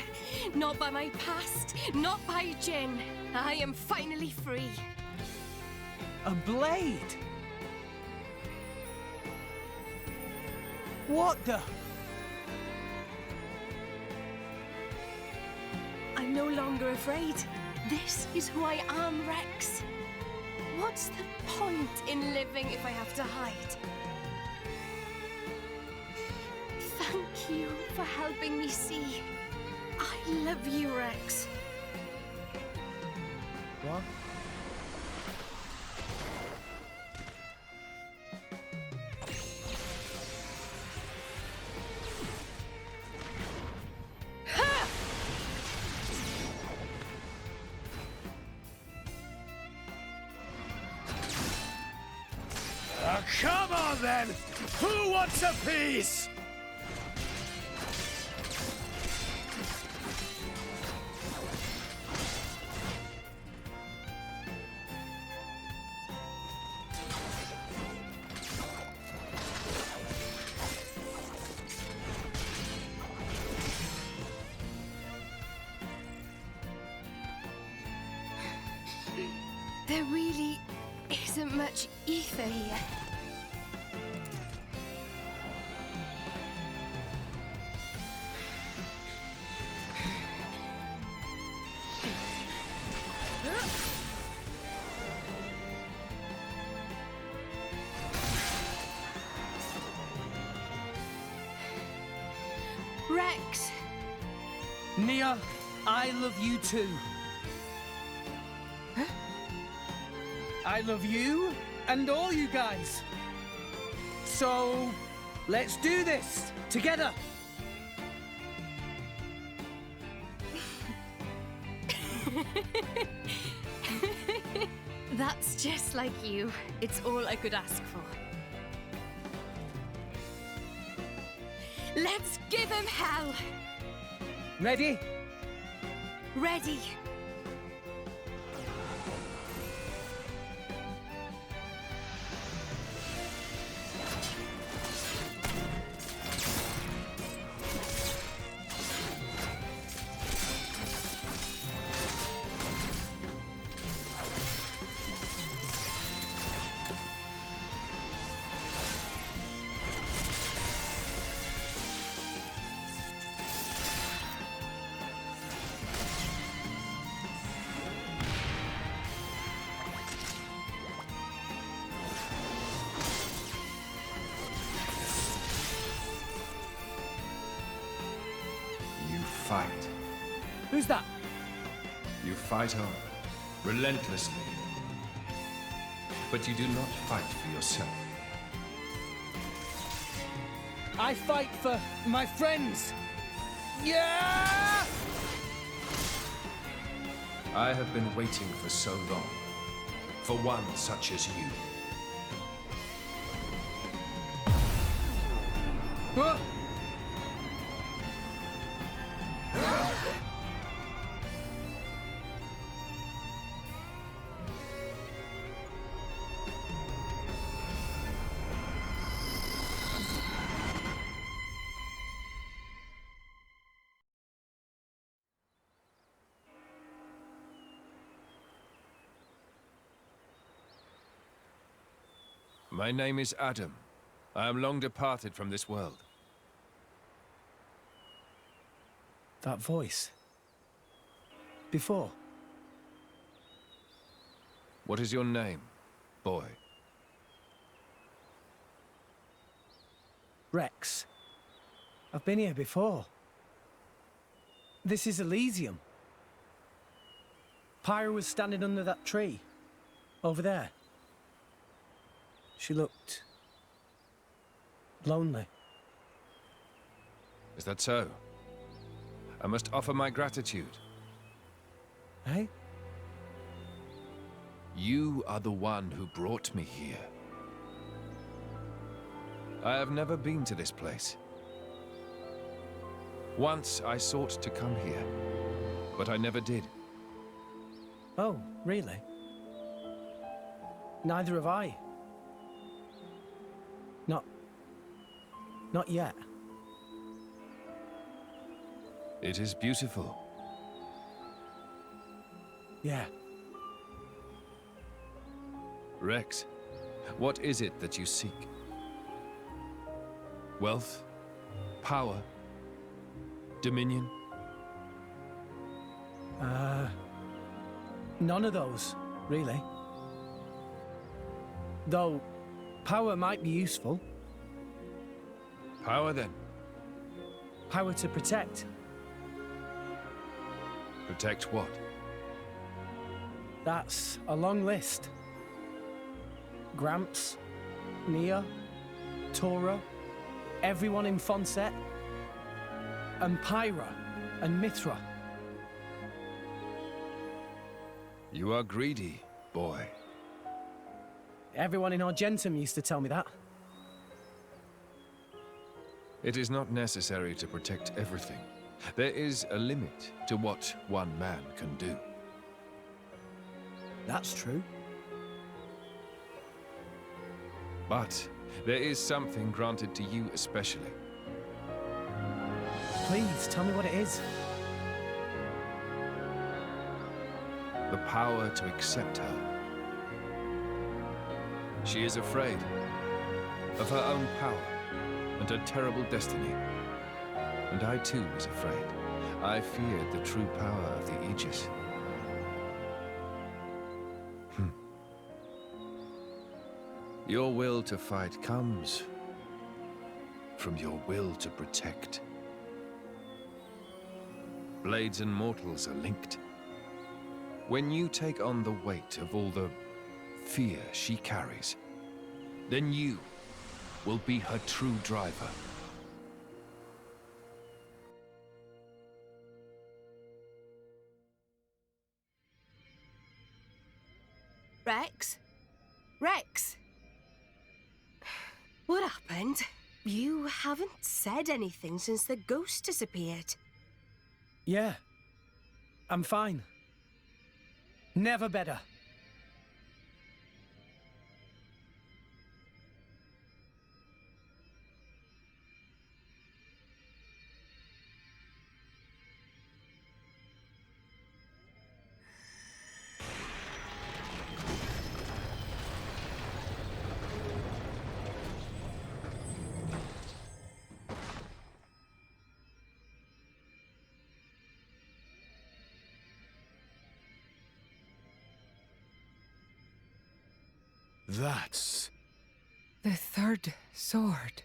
Not by my past, not by Jin. I am finally free. A blade? What the? I'm no longer afraid. This is who I am, Rex. What's the point in living if I have to hide? Thank you for helping me see. I love you, Rex. What? Come on then! Who wants a piece? There really isn't much ether here. Rex! Nia, I love you too. Huh? I love you and all you guys. So, let's do this together. That's just like you. It's all I could ask for. Let's give him hell! Ready? Ready! Fight. Who's that? You fight on, relentlessly. But you do not fight for yourself. I fight for my friends. Yeah! I have been waiting for so long. For one such as you. Huh? My name is Adam. I am long departed from this world. That voice. Before. What is your name, boy? Rex. I've been here before. This is Elysium. Pyra was standing under that tree. Over there. She looked... lonely. Is that so? I must offer my gratitude. Hey? You are the one who brought me here. I have never been to this place. Once I sought to come here, but I never did. Oh, really? Neither have I. Not yet. It is beautiful. Yeah. Rex, what is it that you seek? Wealth? Power? Dominion? None of those, really. Though, power might be useful. Power, then? Power to protect. Protect what? That's a long list. Gramps, Nia, Tora, everyone in Fonset, and Pyra, and Mithra. You are greedy, boy. Everyone in Argentum used to tell me that. It is not necessary to protect everything. There is a limit to what one man can do. That's true. But there is something granted to you especially. Please, tell me what it is. The power to accept her. She is afraid of her own power and her terrible destiny. And I too was afraid. I feared the true power of the Aegis. Your will to fight comes from your will to protect. Blades and mortals are linked. When you take on the weight of all the fear she carries, then you will be her true driver. Rex? Rex? What happened? You haven't said anything since the ghost disappeared. Yeah. I'm fine. Never better. That's... The third sword.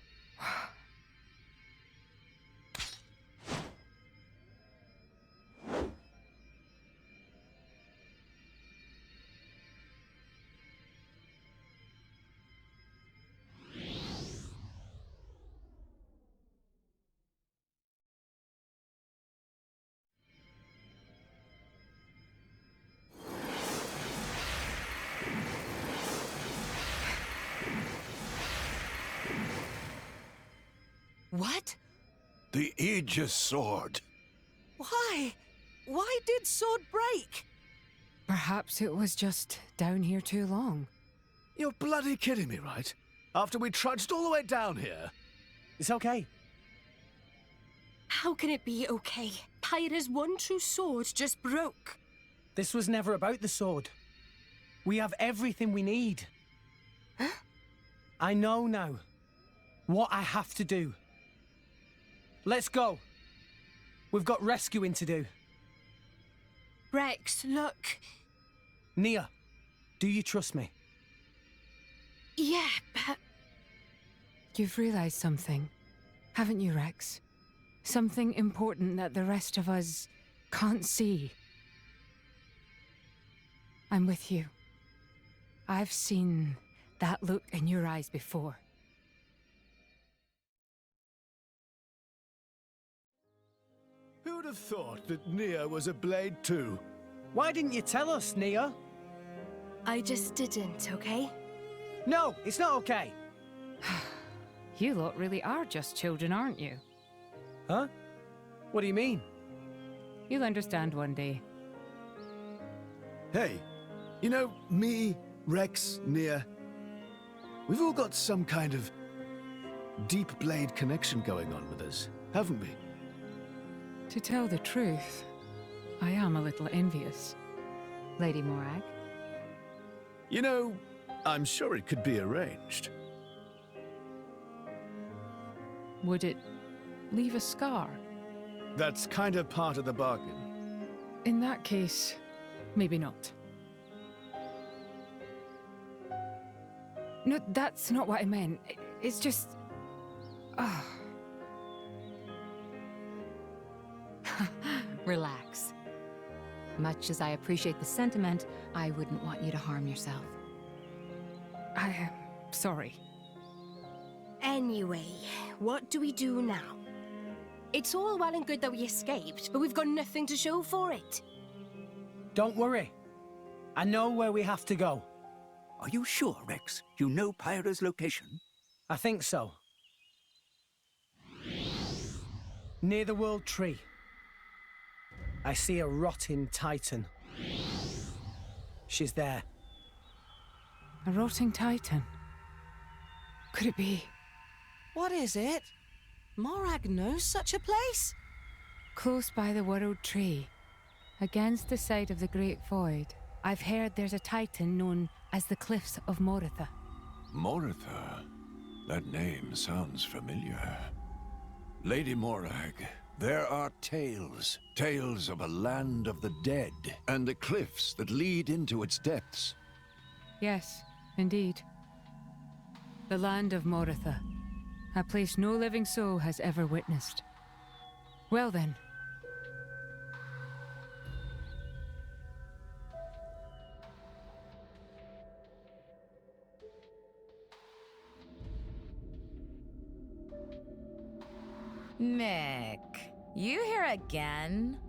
What? The Aegis sword. Why? Why did sword break? Perhaps it was just down here too long. You're bloody kidding me, right? After we trudged all the way down here. It's okay. How can it be okay? Pyra's one true sword just broke. This was never about the sword. We have everything we need. Huh? I know now what I have to do. Let's go. We've got rescuing to do. Rex, look. Nia, do you trust me? Yeah, but... You've realized something, haven't you, Rex? Something important that the rest of us can't see. I'm with you. I've seen that look in your eyes before. Who'd have thought that Nia was a blade too? Why didn't you tell us, Nia? I just didn't, okay? No, it's not okay. You lot really are just children, aren't you? Huh? What do you mean? You'll understand one day. Hey, you know, me, Rex, Nia, we've all got some kind of deep blade connection going on with us, haven't we? To tell the truth, I am a little envious. Lady Morag? You know, I'm sure it could be arranged. Would it leave a scar? That's kind of part of the bargain. In that case, maybe not. No, that's not what I meant. It's just... Relax. Much as I appreciate the sentiment, I wouldn't want you to harm yourself. I am sorry. Anyway, what do we do now? It's all well and good that we escaped, but we've got nothing to show for it. Don't worry. I know where we have to go. Are you sure, Rex? You know Pyra's location? I think so. Near the World Tree. I see a rotting Titan. She's there. A rotting Titan? Could it be? What is it? Morag knows such a place? Close by the World Tree, against the side of the Great Void, I've heard there's a Titan known as the Cliffs of Moritha. Moritha? That name sounds familiar. Lady Morag, there are tales. Tales of a land of the dead, and the cliffs that lead into its depths. Yes, indeed. The land of Moritha. A place no living soul has ever witnessed. Well then. Mick, you here again?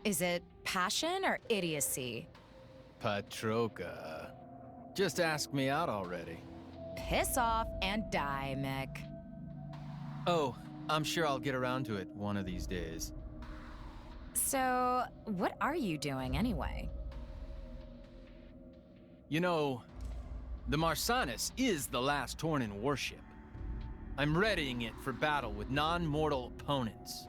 Is it passion or idiocy? Patroka. Just ask me out already. Piss off and die, Mick. Oh, I'm sure I'll get around to it one of these days. So, what are you doing anyway? You know, the Marsanis is the last Tornin warship. I'm readying it for battle with non-mortal opponents.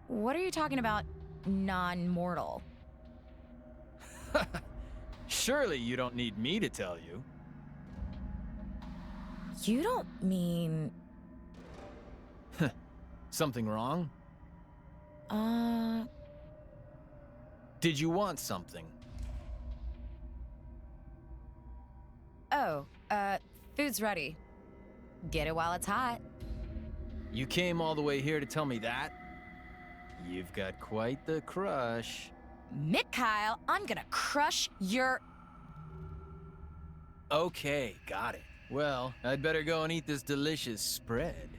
What are you talking about, non-mortal? Surely you don't need me to tell you. You don't mean... Something wrong? Did you want something? Oh, food's ready. Get it while it's hot. You came all the way here to tell me that? You've got quite the crush. Mikhail, I'm gonna crush your... Okay, got it. Well, I'd better go and eat this delicious spread.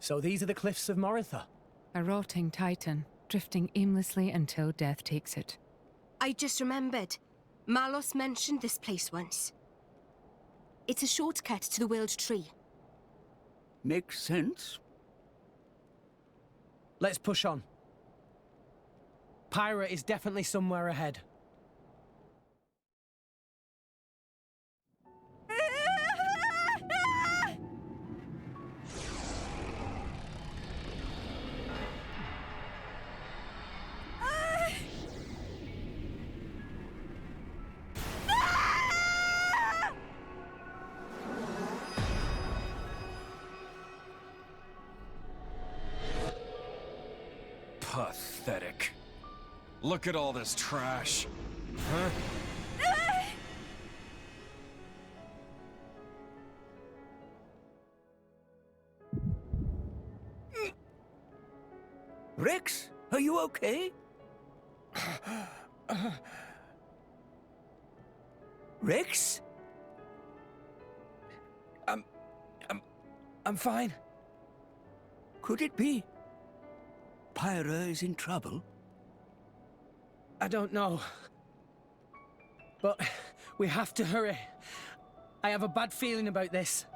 So these are the cliffs of Moritha? A rotting titan, drifting aimlessly until death takes it. I just remembered. Malos mentioned this place once. It's a shortcut to the Willed Tree. Makes sense. Let's push on. Pyra is definitely somewhere ahead. Pathetic. Look at all this trash. Huh? Rex, are you okay? Rex? I'm fine. Could it be Pyra is in trouble? I don't know. But we have to hurry. I have a bad feeling about this.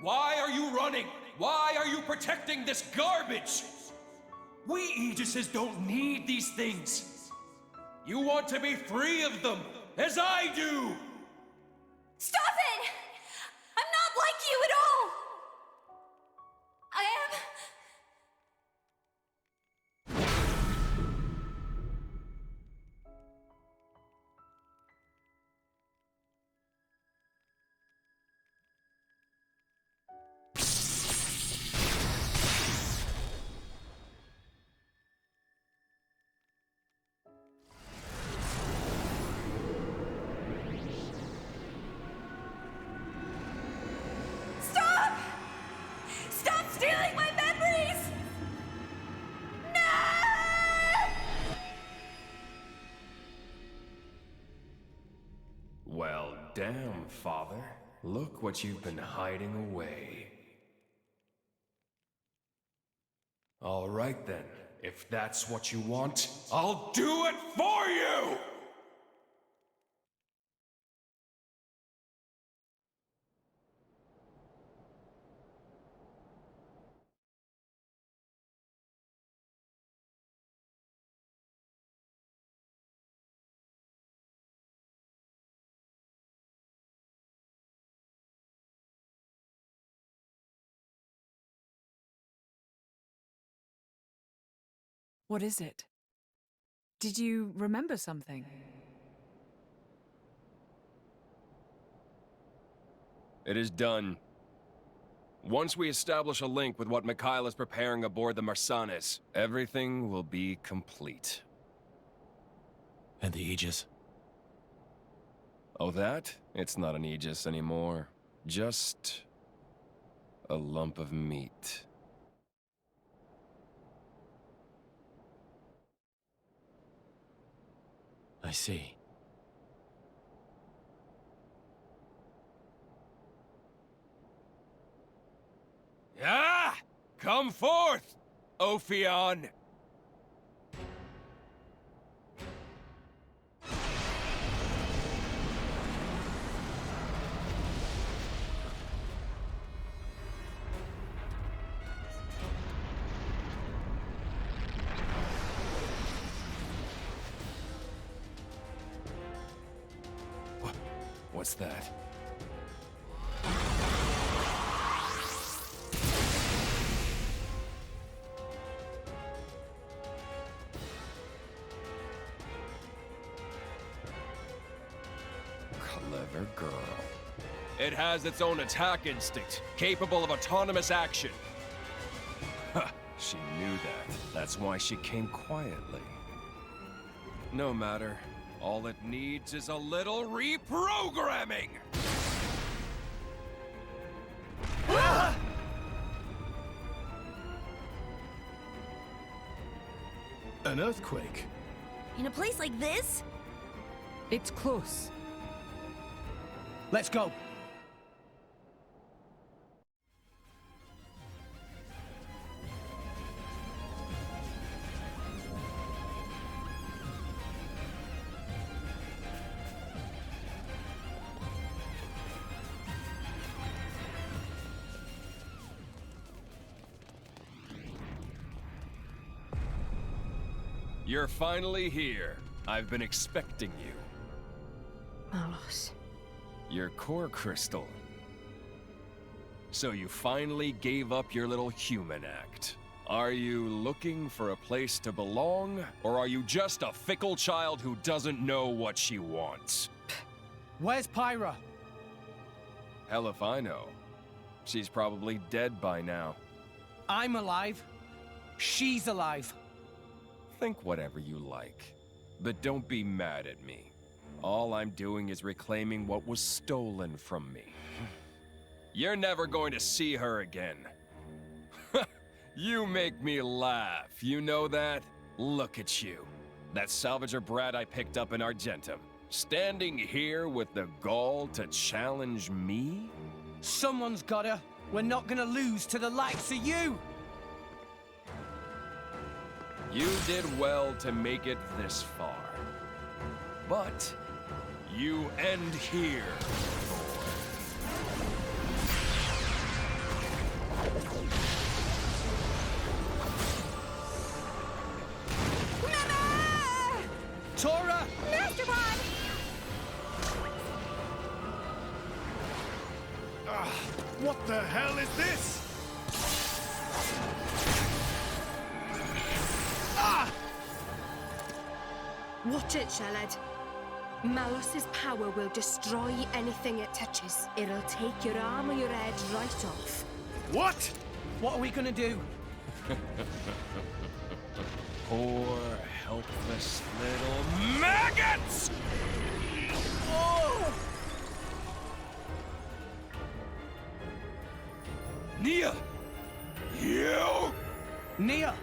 Why are you running? Why are you protecting this garbage? We Aegises don't need these things. You want to be free of them, as I do! Stop it! I'm not like you at all! I am... Stop! Stop stealing my memories! No! Well, damn, Father. Look what you've been hiding away. All right then. If that's what you want, I'll do it for you! What is it? Did you remember something? It is done. Once we establish a link with what Mikhail is preparing aboard the Marsanis, everything will be complete. And the Aegis? Oh, that? It's not an Aegis anymore. Just a lump of meat. I see. Ah! Come forth, Ophion! What's that? Clever girl. It has its own attack instinct, capable of autonomous action. Ha! She knew that. That's why she came quietly. No matter. All it needs is a little reprogramming! An earthquake? In a place like this? It's close. Let's go. You're finally here. I've been expecting you. Malos. Your core crystal. So you finally gave up your little human act. Are you looking for a place to belong, or are you just a fickle child who doesn't know what she wants? Where's Pyra? Hell if I know. She's probably dead by now. I'm alive. She's alive. Think whatever you like, but don't be mad at me. All I'm doing is reclaiming what was stolen from me. You're never going to see her again. You make me laugh, you know that? Look at you. That salvager brat I picked up in Argentum. Standing here with the gall to challenge me? Someone's gotta. We're not gonna lose to the likes of you! You did well to make it this far. But you end here. Tora! Master Pod! What the hell is this? Watch it, Shelad. Malos's power will destroy anything it touches. It'll take your arm or your head right off. What? What are we gonna do? Poor, helpless little maggots! Oh! Nia! You! Nia!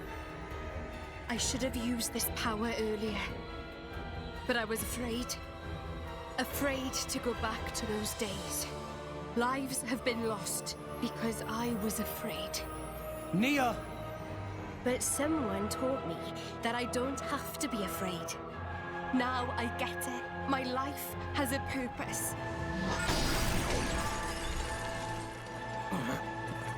I should have used this power earlier. But I was afraid. Afraid to go back to those days. Lives have been lost because I was afraid. Nia! But someone taught me that I don't have to be afraid. Now I get it. My life has a purpose.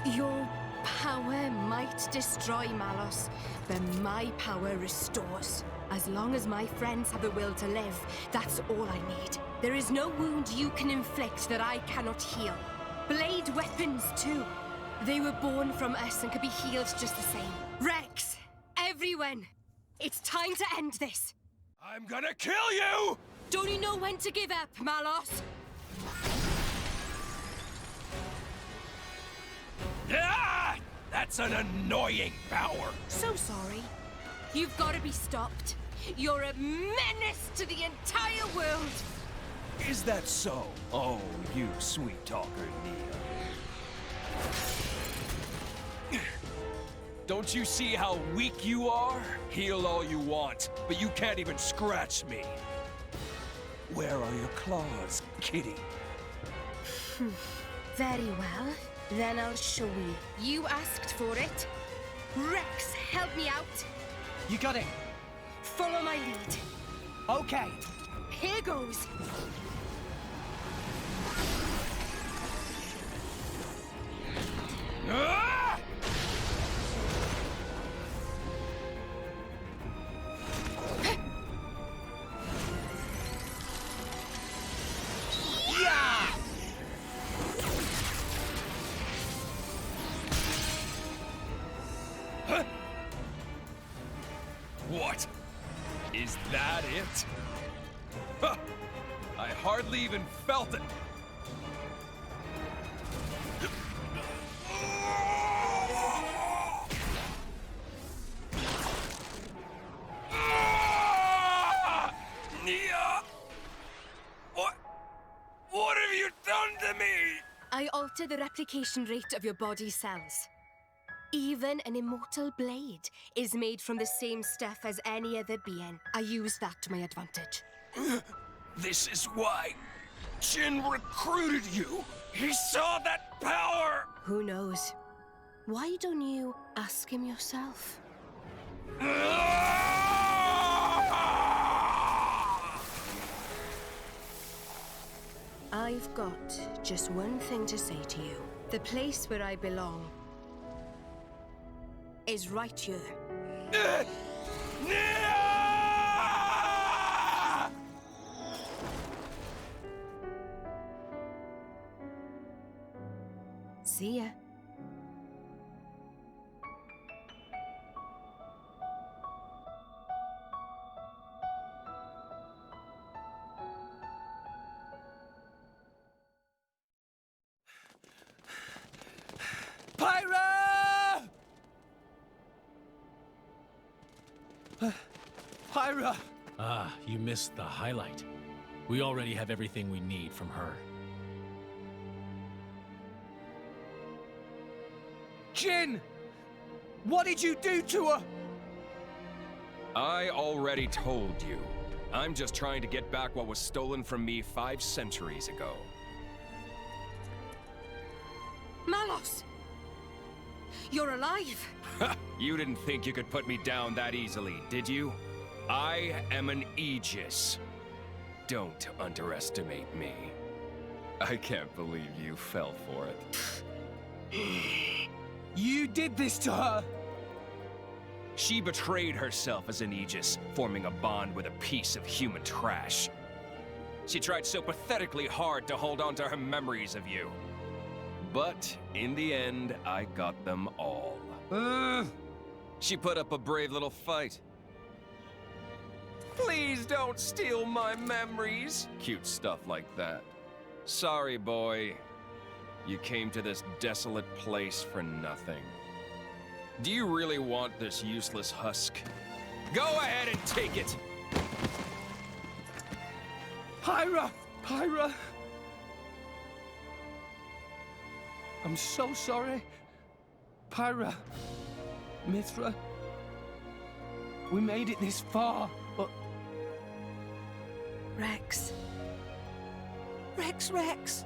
Your power might destroy Malos, but my power restores. As long as my friends have the will to live, that's all I need. There is no wound you can inflict that I cannot heal. Blade weapons, too. They were born from us and could be healed just the same. Rex! Everyone! It's time to end this! I'm gonna kill you! Don't you know when to give up, Malos? Ah! That's an annoying power! So sorry. You've got to be stopped. You're a menace to the entire world! Is that so? Oh, you sweet talker, Nia. Don't you see how weak you are? Heal all you want, but you can't even scratch me. Where are your claws, kitty? Very well. Then I'll show you. You asked for it. Rex, help me out. You got it. Follow my lead. Okay. Here goes. Ah! Yeah! Huh? What? Is that it? Huh. I hardly even felt it. Nia! I alter the replication rate of your body cells. Even an immortal blade is made from the same stuff as any other being. I use that to my advantage. This is why Jin recruited you. He saw that power. Who knows? Why don't you ask him yourself? I've got just one thing to say to you. The place where I belong is right here. See ya. Pyra! Pyra! Ah, you missed the highlight. We already have everything we need from her. Jin! What did you do to her? I already told you. I'm just trying to get back what was stolen from me 5 centuries ago. Malos! You're alive! You didn't think you could put me down that easily, did you? I am an Aegis. Don't underestimate me. I can't believe you fell for it. You did this to her! She betrayed herself as an Aegis, forming a bond with a piece of human trash. She tried so pathetically hard to hold on to her memories of you. But in the end, I got them all. She put up a brave little fight. Please don't steal my memories. Cute stuff like that. Sorry, boy. You came to this desolate place for nothing. Do you really want this useless husk? Go ahead and take it! Pyra! Pyra! I'm so sorry. Pyra. Mithra. We made it this far, but... Rex. Rex.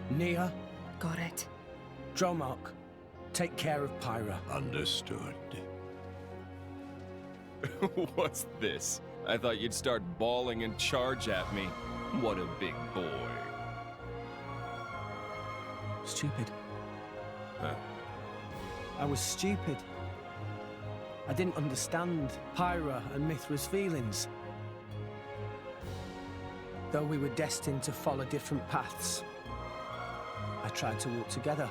Nia. Got it. Dromark. Take care of Pyra. Understood. What's this? I thought you'd start bawling and charge at me. What a big boy. Stupid. Huh? I was stupid. I didn't understand Pyra and Mithra's feelings. Though we were destined to follow different paths, I tried to walk together.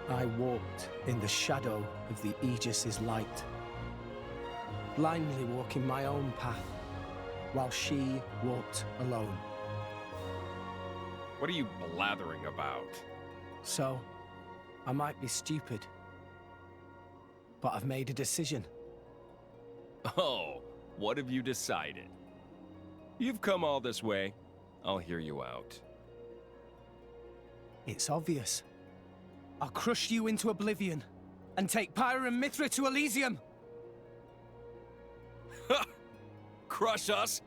I walked in the shadow of the Aegis's light, blindly walking my own path, while she walked alone. What are you blathering about? So, I might be stupid, but I've made a decision. Oh, what have you decided? You've come all this way. I'll hear you out. It's obvious. I'll crush you into oblivion and take Pyra and Mithra to Elysium. Crush us?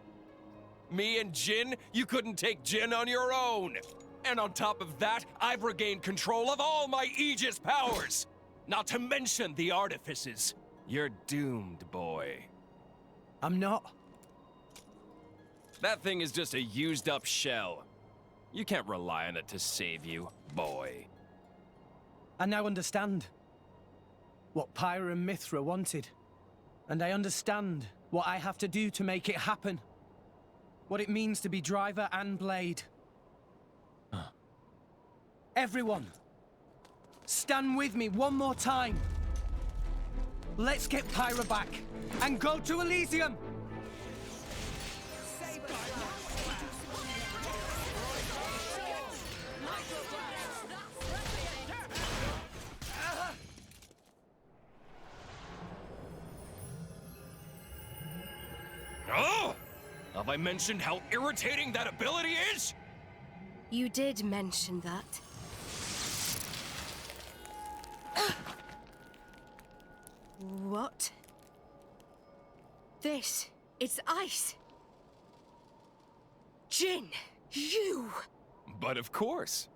Me and Jin? You couldn't take Jin on your own. And on top of that, I've regained control of all my Aegis powers. Not to mention the artifices. You're doomed, boy. I'm not. That thing is just a used-up shell. You can't rely on it to save you, boy. I now understand what Pyra and Mithra wanted. And I understand what I have to do to make it happen. What it means to be driver and blade. Everyone, stand with me one more time. Let's get Pyra back and go to Elysium! Have I mentioned how irritating that ability is? You did mention that. What? This is ice. Jin, you! But of course.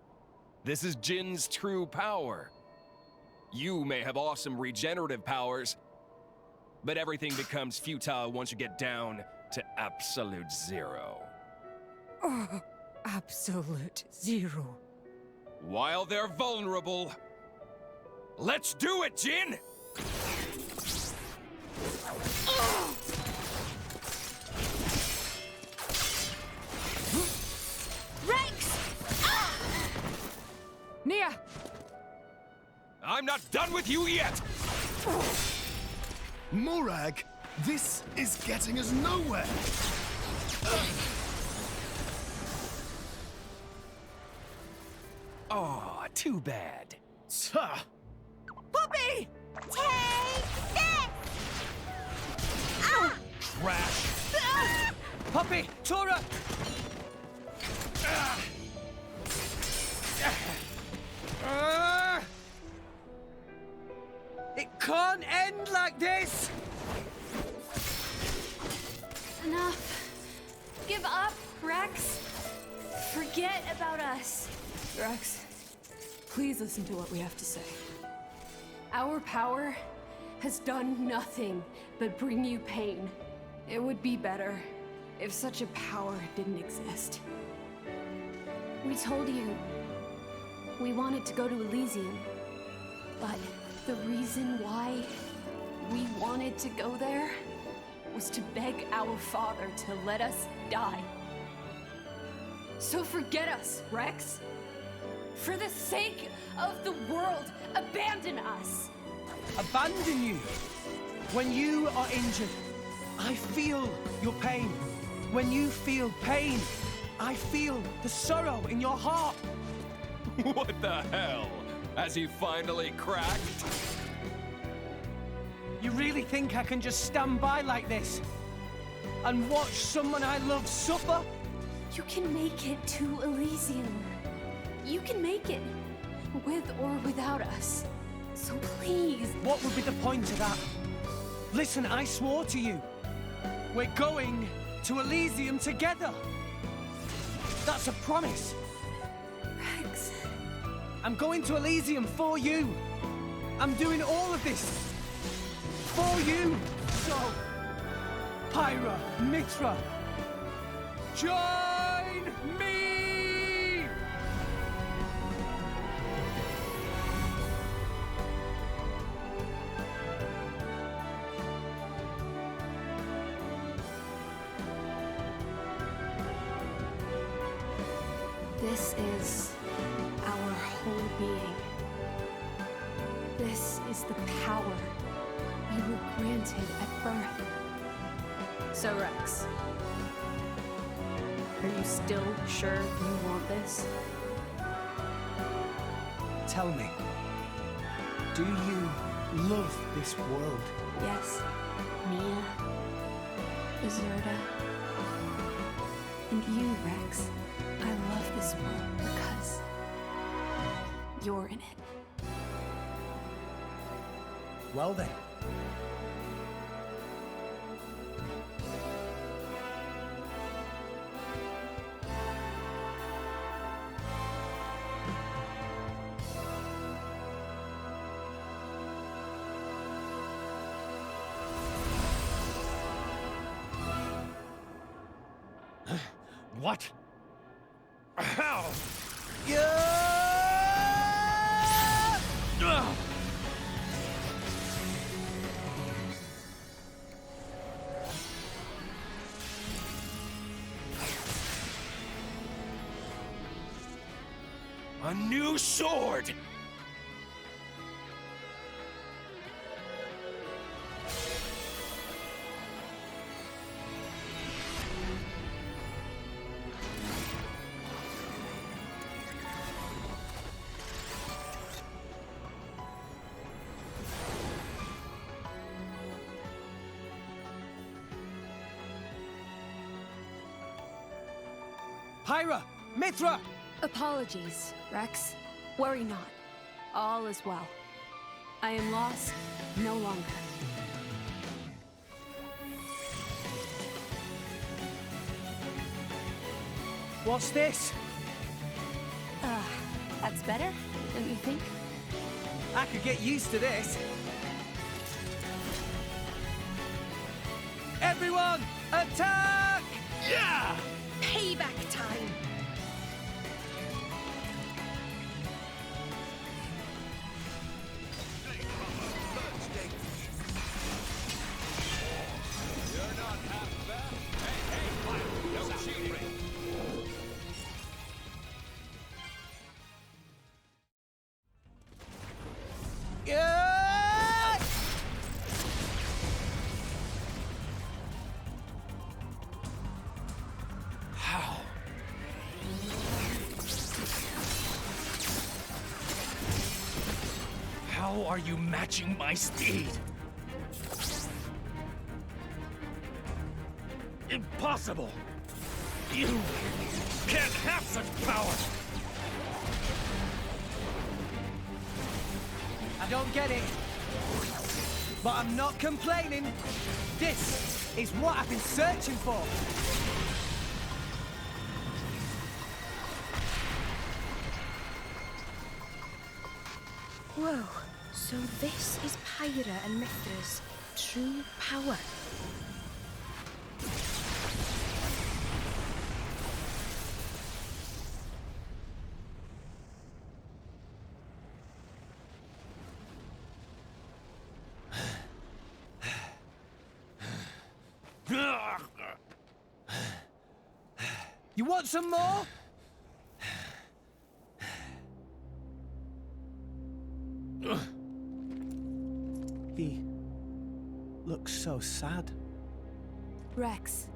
This is Jin's true power. You may have awesome regenerative powers, but everything becomes futile once you get down to absolute zero. Oh, absolute zero. While they're vulnerable, let's do it, Jin! Rex! Nia! I'm not done with you yet! Morag, this is getting us nowhere. Oh, too bad. Poppy! Take this! Ah! Trash! Poppy! Tora! It can't end like this! Enough. Give up, Rex. Forget about us. Rex, please listen to what we have to say. Our power has done nothing but bring you pain. It would be better if such a power didn't exist. We told you we wanted to go to Elysium, but the reason why we wanted to go there was to beg our father to let us die. So forget us, Rex. For the sake of the world, abandon us. Abandon you? When you are injured, I feel your pain. When you feel pain, I feel the sorrow in your heart. What the hell? Has he finally cracked? You really think I can just stand by like this and watch someone I love suffer? You can make it to Elysium. You can make it, with or without us. So please. What would be the point of that? Listen, I swore to you. We're going to Elysium together. That's a promise. Rex. I'm going to Elysium for you. I'm doing all of this for you. So, Pyra, Mitra, join me! This is our whole being. This is the power we were granted at birth. So, Rex, are you still sure you want this? Tell me, do you love this world? Yes, Mia, Deserta, and you, Rex. I love this world because you're in it. Well then. What? How? A new sword! Pyra! Mithra! Apologies, Rex. Worry not. All is well. I am lost no longer. What's this? That's better, don't you think? I could get used to this. Everyone, attack! Yeah! Payback time! How are you matching my speed? Impossible! You can't have such power! I don't get it. But I'm not complaining. This is what I've been searching for. Whoa, so this is Pyra and Mithra's true power. You want some more? He looks so sad. Rex.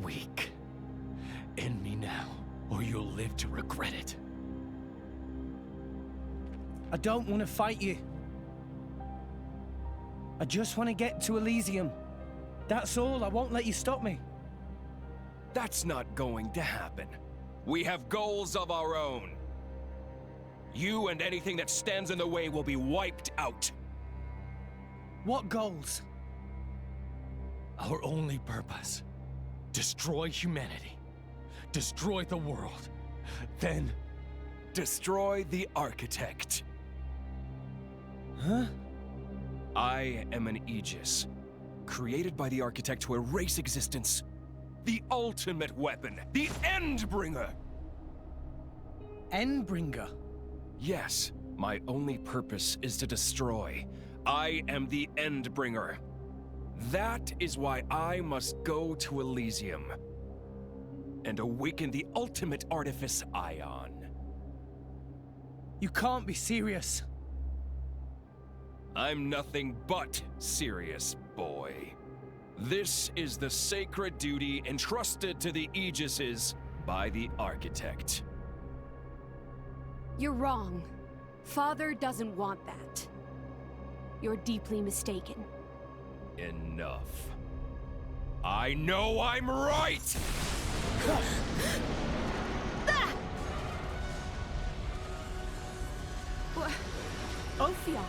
Weak. End me now, or you'll live to regret it. I don't want to fight you. I just want to get to Elysium. That's all. I won't let you stop me. That's not going to happen. We have goals of our own. You and anything that stands in the way will be wiped out. What goals? Our only purpose. Destroy humanity. Destroy the world. Then... destroy the Architect. Huh? I am an Aegis, created by the Architect to erase existence. The ultimate weapon, the Endbringer! Endbringer? Yes, my only purpose is to destroy. I am the Endbringer. That is why I must go to Elysium and awaken the ultimate artifice Ion. You can't be serious. I'm nothing but serious, boy. This is the sacred duty entrusted to the Aegises by the Architect. You're wrong. Father doesn't want that. You're deeply mistaken. Enough. I know I'm right! Ophion.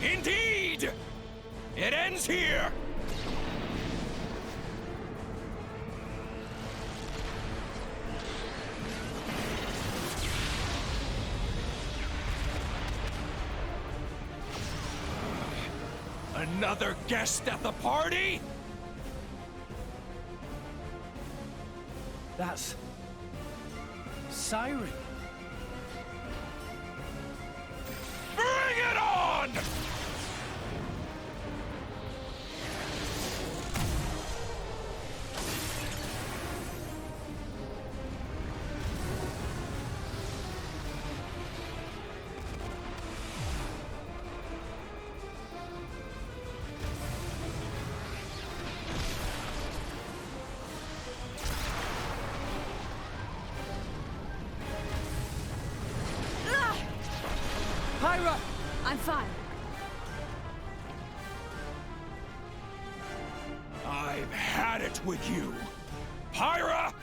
Indeed! It ends here! Another guest at the party? That's... Siren. Bring it on! Pyra! I'm fine. I've had it with you. Hyra!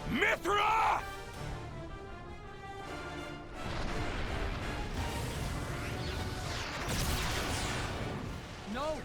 Mithra! No!